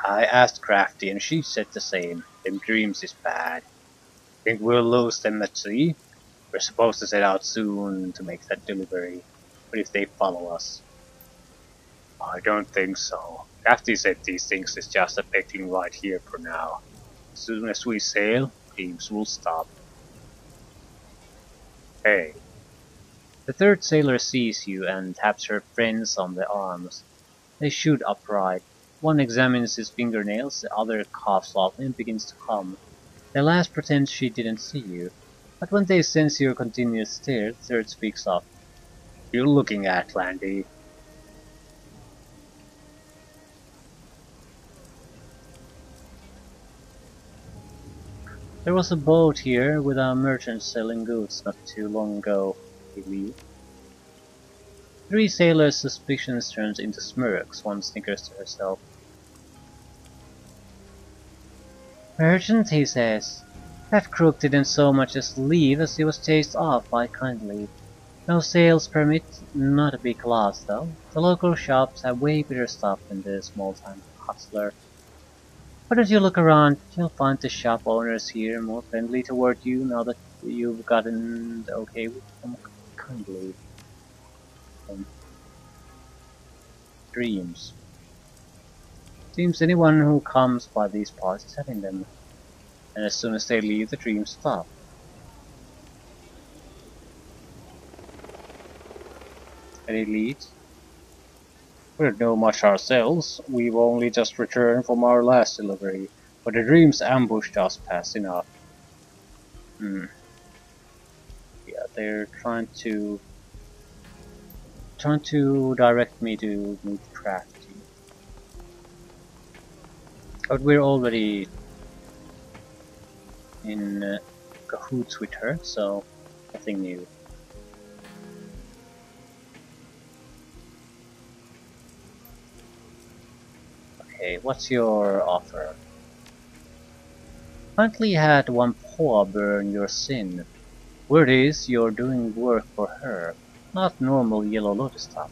I asked Crafty and she said the same. Them dreams is bad. Think we'll lose them at sea? We're supposed to set out soon to make that delivery. But if they follow us? I don't think so. Captain said these things is just affecting right here for now. As soon as we sail, dreams will stop. Hey. The third sailor sees you and taps her friends on the arms. They shoot upright. One examines his fingernails, the other coughs loudly and begins to hum. The last pretends she didn't see you. But when they sense your continuous stare, the third speaks up. You're looking at, Landy. There was a boat here with a merchant selling goods not too long ago, I believe. Three sailors' suspicions turns into smirks, one snickers to herself. Merchant, he says. That crook didn't so much as leave as he was chased off by kindly. No sales permit, not a big loss though. The local shops have way better stuff than the small-time hustler. Why don't you look around? You'll find the shop owners here more friendly toward you now that you've gotten the okay with them kindly. Um, Dreams. Seems anyone who comes by these parts is having them, and as soon as they leave, the dreams stop. Any leads? We don't know much ourselves. We've only just returned from our last delivery, but the dreams ambushed us fast enough. Hmm. Yeah, they're trying to direct me to meet Crafty. But we're already in cahoots with her, so nothing new. Okay, what's your offer? Kindly had one paw burn your sin. Word is you're doing work for her, not normal Yellow Lotus stuff.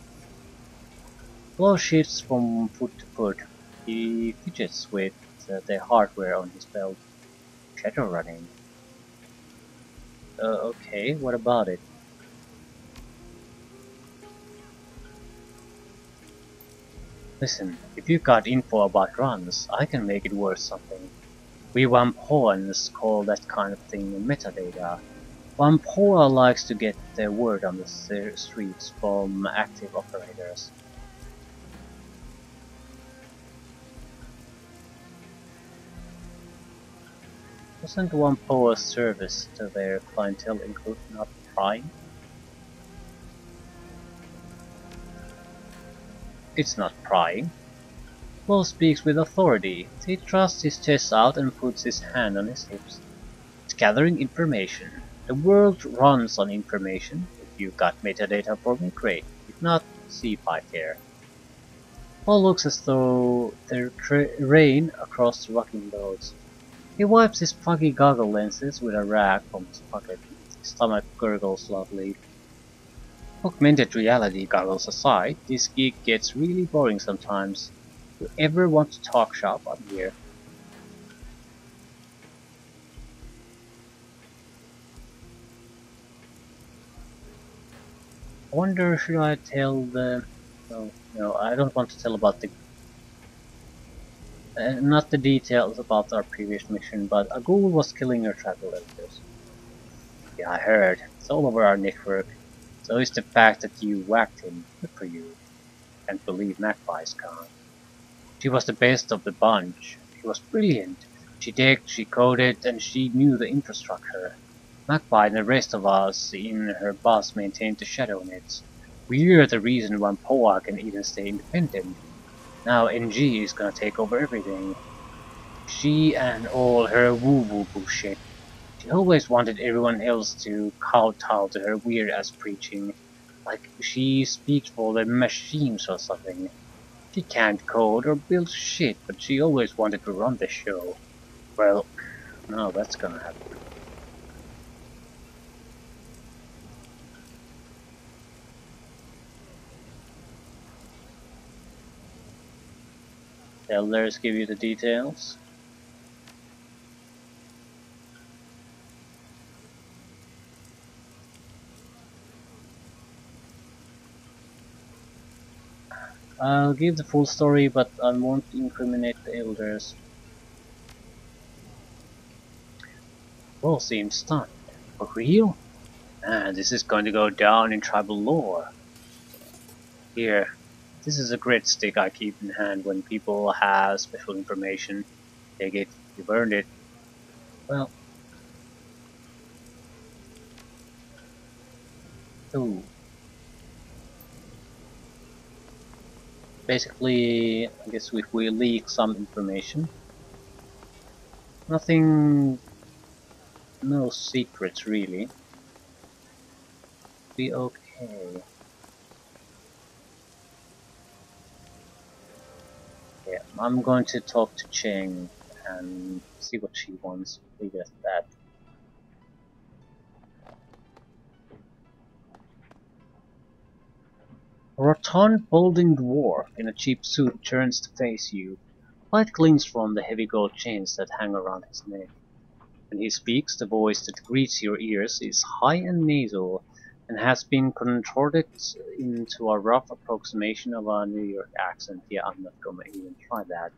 Flow shifts from foot to foot. He fidgets with the hardware on his belt. Shadowrunning. Okay, what about it? Listen, if you got info about runs, I can make it worth something. We Wampoans call that kind of thing metadata. Wampoa likes to get the word on the streets from active operators. Doesn't Wampoa's service to their clientele include not prying? It's not prying. Flo speaks with authority. He thrusts his chest out and puts his hand on his hips. It's gathering information. The world runs on information. If you got metadata for me, great. If not, see if I care. Paul looks as though there rain across the rocking boats. He wipes his foggy goggle lenses with a rag from his pocket. His stomach gurgles loudly. Augmented reality goggles aside, this gig gets really boring sometimes. You ever want to talk shop, I'm here. I wonder should I tell the... No, no, I don't want to tell about the... not the details about our previous mission, but a ghoul was killing your travel editors. Yeah, I heard. It's all over our network. So is the fact that you whacked him. Good for you. Can't believe Magpie's gone. She was the best of the bunch. She was brilliant. She decked, she coded, and she knew the infrastructure. Magpie and the rest of us in her bus maintained the shadow nets. We're the reason why Poa can even stay independent. Now NG is gonna take over everything. She and all her woo-woo bullshit. She always wanted everyone else to kowtow to her weird-ass preaching, like she speaks for the machines or something. She can't code or build shit, but she always wanted to run the show. Well, now that's gonna happen. The elders give you the details. I'll give the full story, but I won't incriminate the elders. All seems stunned. For real? Man, this is going to go down in tribal lore. Here, this is a grit stick I keep in hand when people have special information. Take it, you've earned it. Well, ooh. Basically, I guess if we leak some information, nothing, no secrets really. Be okay. Yeah, I'm going to talk to Cheng and see what she wants. Leave it at that. A rotund, balding dwarf in a cheap suit turns to face you. Light gleams from the heavy gold chains that hang around his neck. When he speaks, the voice that greets your ears is high and nasal, and has been contorted into a rough approximation of a New York accent. Yeah, I'm not gonna even try that.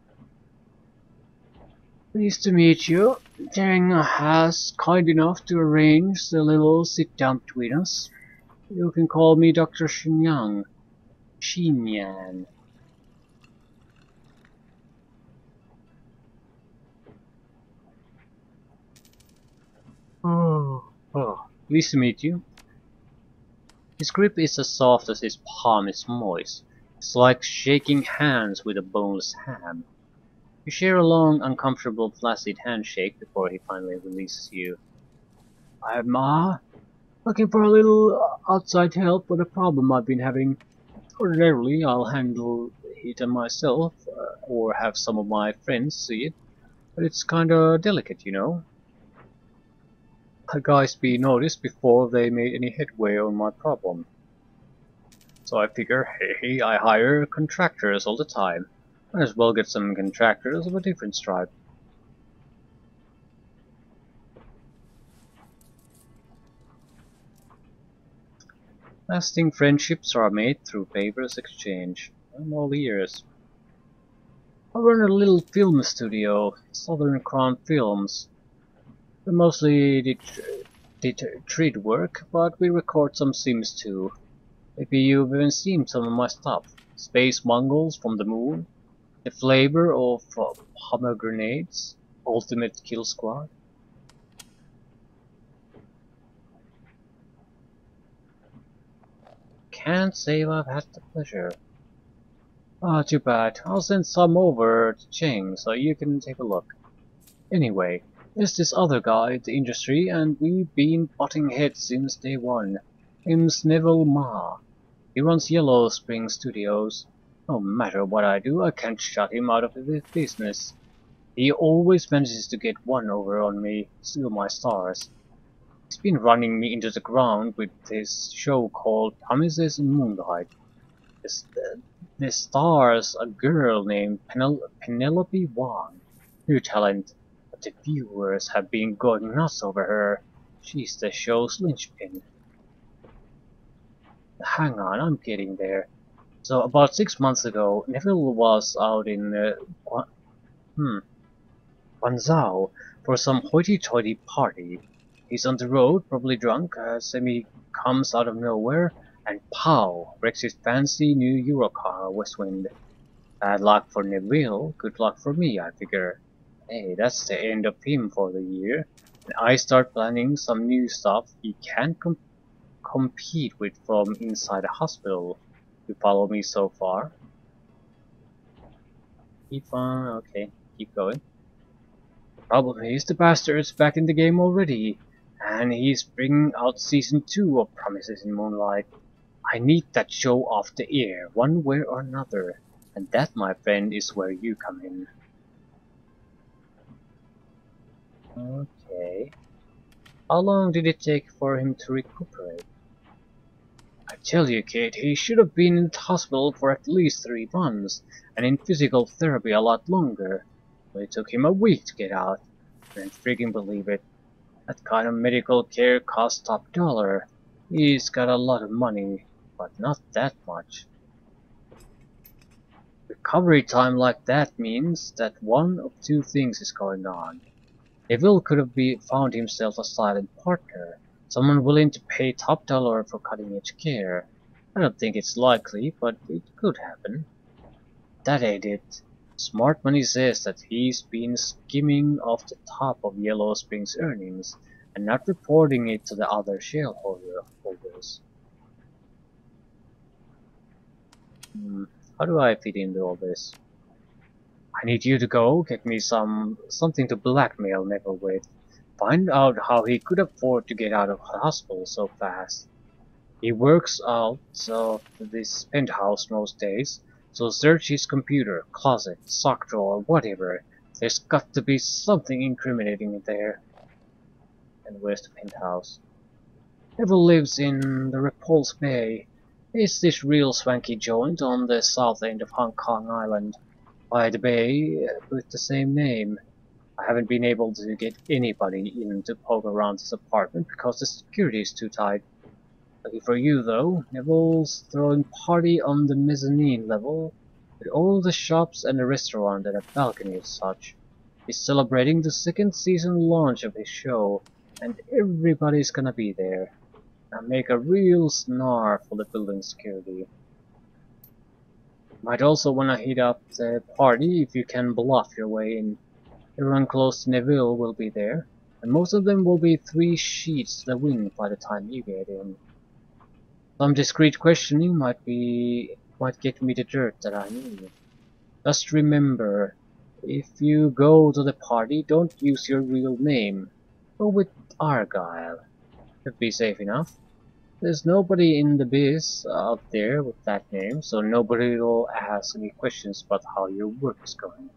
Pleased to meet you. Chang has kind enough to arrange the little sit-down between us. You can call me Dr. Shinyang. Shinyan. Oh, pleased to meet you. His grip is as soft as his palm is moist. It's like shaking hands with a boneless ham. You share a long, uncomfortable, flaccid handshake before he finally releases you. I'm looking for a little outside help with a problem I've been having. Ordinarily, I'll handle it myself, or have some of my friends see it, but it's kinda delicate, you know. Guys be noticed before they made any headway on my problem. So I figure, hey, I hire contractors all the time. Might as well get some contractors of a different stripe. Lasting friendships are made through favors exchange. I'm all ears. I run a little film studio, Southern Crown Films. We mostly did treat work, but we record some sims too. Maybe you've even seen some of my stuff. Space Mongols from the Moon, The Flavor of Pomegranates, Ultimate Kill Squad. Can't say I've had the pleasure. Ah, too bad. I'll send some over to Cheng so you can take a look. Anyway, there's this other guy in the industry and we've been butting heads since day one. Name's Neville Ma. He runs Yellow Spring Studios. No matter what I do, I can't shut him out of the business. He always manages to get one over on me, steal my stars. He's been running me into the ground with this show called Promises in Moonlight. This, this stars a girl named Penelope Wang. New talent, but the viewers have been going nuts over her. She's the show's linchpin. Hang on, I'm getting there. So about 6 months ago, Neville was out in Guangzhou for some hoity-toity party. He's on the road, probably drunk, as Semi comes out of nowhere, and pow! Wrecks his fancy new Eurocar Westwind. Bad luck for Neville, good luck for me, I figure. Hey, that's the end of him for the year. And I start planning some new stuff he can't compete with from inside a hospital. You follow me so far? Keep on, okay, keep going. Problem is, the bastard's back in the game already, and he's bringing out season 2 of Promises in Moonlight. I need that show off the air, one way or another, and that, my friend, is where you come in. Okay. How long did it take for him to recuperate? I tell you, kid, he should have been in the hospital for at least 3 months, and in physical therapy a lot longer. But it took him a week to get out. And freaking believe it, that kind of medical care costs top dollar. He's got a lot of money, but not that much. Recovery time like that means that one of two things is going on. Neville could have found himself a silent partner, someone willing to pay top dollar for cutting-edge care. I don't think it's likely, but it could happen. That ain't it. Smart Money says that he's been skimming off the top of Yellow Spring's earnings and not reporting it to the other shareholders. How do I fit into all this? I need you to go get me something to blackmail Neville with. Find out how he could afford to get out of hospital so fast. He works out of this penthouse most days, so search his computer, closet, sock drawer, whatever. There's got to be something incriminating in there. And where's the penthouse? Neville lives in the Repulse Bay. It's this real swanky joint on the south end of Hong Kong Island, by the bay with the same name. I haven't been able to get anybody in to poke around his apartment because the security is too tight. Lucky for you though, Neville's throwing party on the mezzanine level, with all the shops and a restaurant and a balcony and such. He's celebrating the second season launch of his show, and everybody's gonna be there. Now make a real snarl for the building security. Might also wanna hit up the party if you can bluff your way in. Everyone close to Neville will be there, and most of them will be 3 sheets to the wind by the time you get in. Some discreet questioning might get me the dirt that I need. Just remember, if you go to the party, don't use your real name. Go with Argyle. Should be safe enough. There's nobody in the biz out there with that name, so nobody will ask any questions about how your work is going.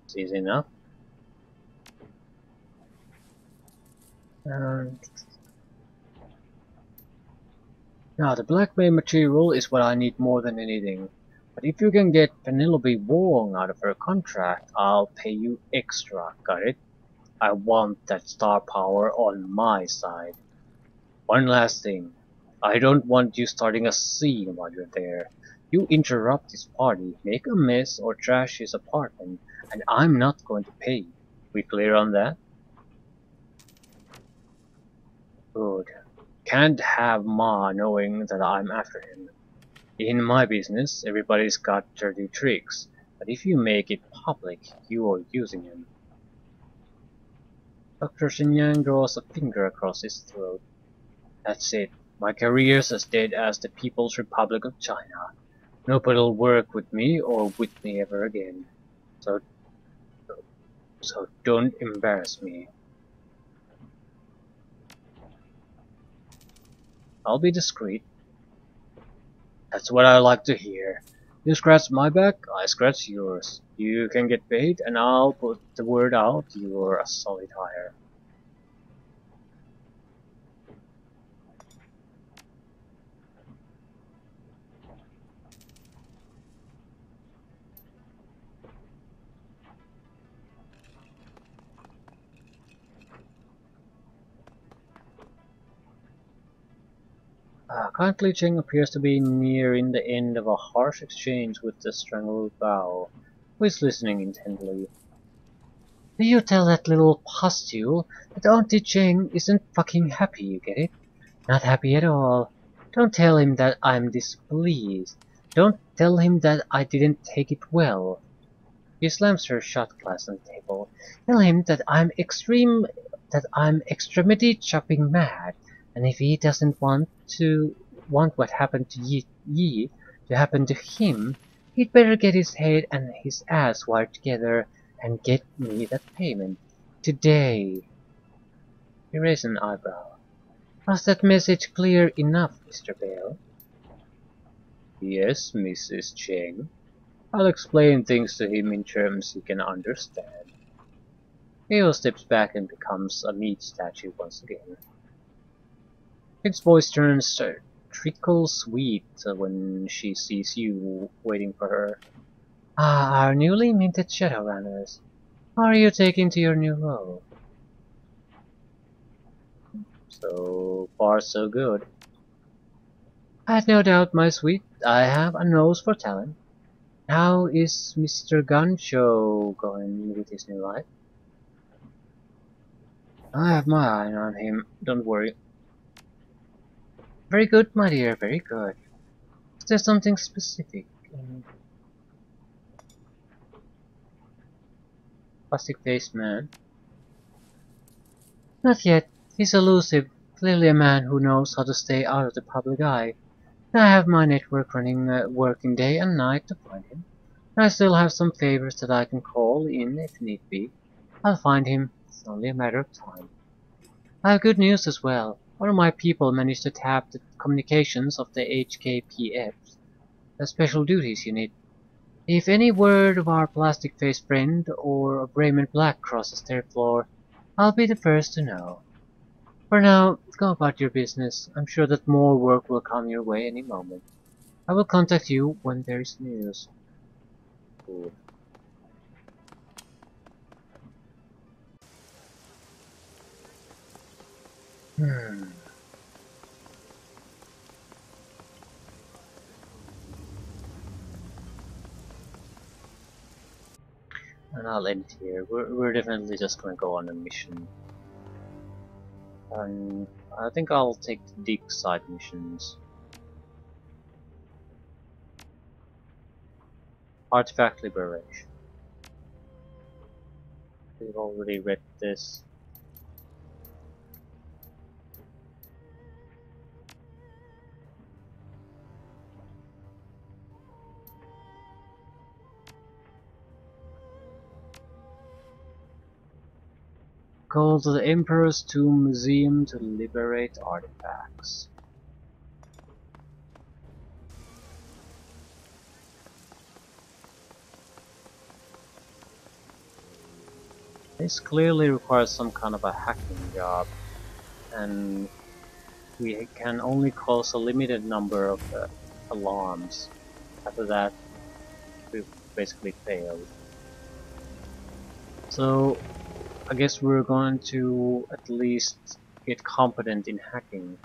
It's easy enough. Now the blackmail material is what I need more than anything. But if you can get Penelope Wong out of her contract, I'll pay you extra, got it? I want that star power on my side. One last thing. I don't want you starting a scene while you're there. You interrupt his party, make a mess, or trash his apartment, and I'm not going to pay. We clear on that? Good. Can't have Ma knowing that I'm after him. In my business, everybody's got dirty tricks, but if you make it public, you are using him. Dr. Shenyang draws a finger across his throat. That's it. My career's as dead as the People's Republic of China. Nobody'll work with me or with me ever again. So don't embarrass me. I'll be discreet. That's what I like to hear. You scratch my back, I scratch yours. You can get paid, and I'll put the word out you're a solid hire. Currently Cheng appears to be nearing the end of a harsh exchange with the strangled Bao, who is listening intently. Do you tell that little pustule that Auntie Cheng isn't fucking happy, you get it? Not happy at all. Don't tell him that I'm displeased. Don't tell him that I didn't take it well. She slams her shot glass on the table. Tell him that I'm extremity chopping mad, and if he doesn't want what happened to Yi to happen to him, he'd better get his head and his ass wired together and get me that payment. Today. He raised an eyebrow. Was that message clear enough, Mr. Bale? Yes, Mrs. Cheng. I'll explain things to him in terms he can understand. Hale steps back and becomes a meat statue once again. His voice turns trickle sweet when she sees you waiting for her. Ah, our newly minted Shadowrunners. How are you taking to your new role? So far, so good. I had no doubt, my sweet. I have a nose for talent. How is Mr. Guncho going with his new life? I have my eye on him, don't worry. Very good, my dear, very good. Is there something specific? Plastic-faced man? Not yet. He's elusive, clearly a man who knows how to stay out of the public eye. I have my network running, working day and night to find him. I still have some favors that I can call in if need be. I'll find him. It's only a matter of time. I have good news as well. One of my people managed to tap the communications of the HKPF, the special duties unit. If any word of our plastic-faced friend or of Raymond Black crosses their floor, I'll be the first to know. For now, go about your business. I'm sure that more work will come your way any moment. I will contact you when there is news. Cool. Hmm. And I'll end here. We're definitely just gonna go on a mission. I think I'll take the dig side missions. Artifact liberation. We've already read this. Go to the Emperor's Tomb Museum to liberate artifacts. This clearly requires some kind of a hacking job, and we can only cause a limited number of alarms. After that, we've basically failed. So, I guess we're going to at least get competent in hacking.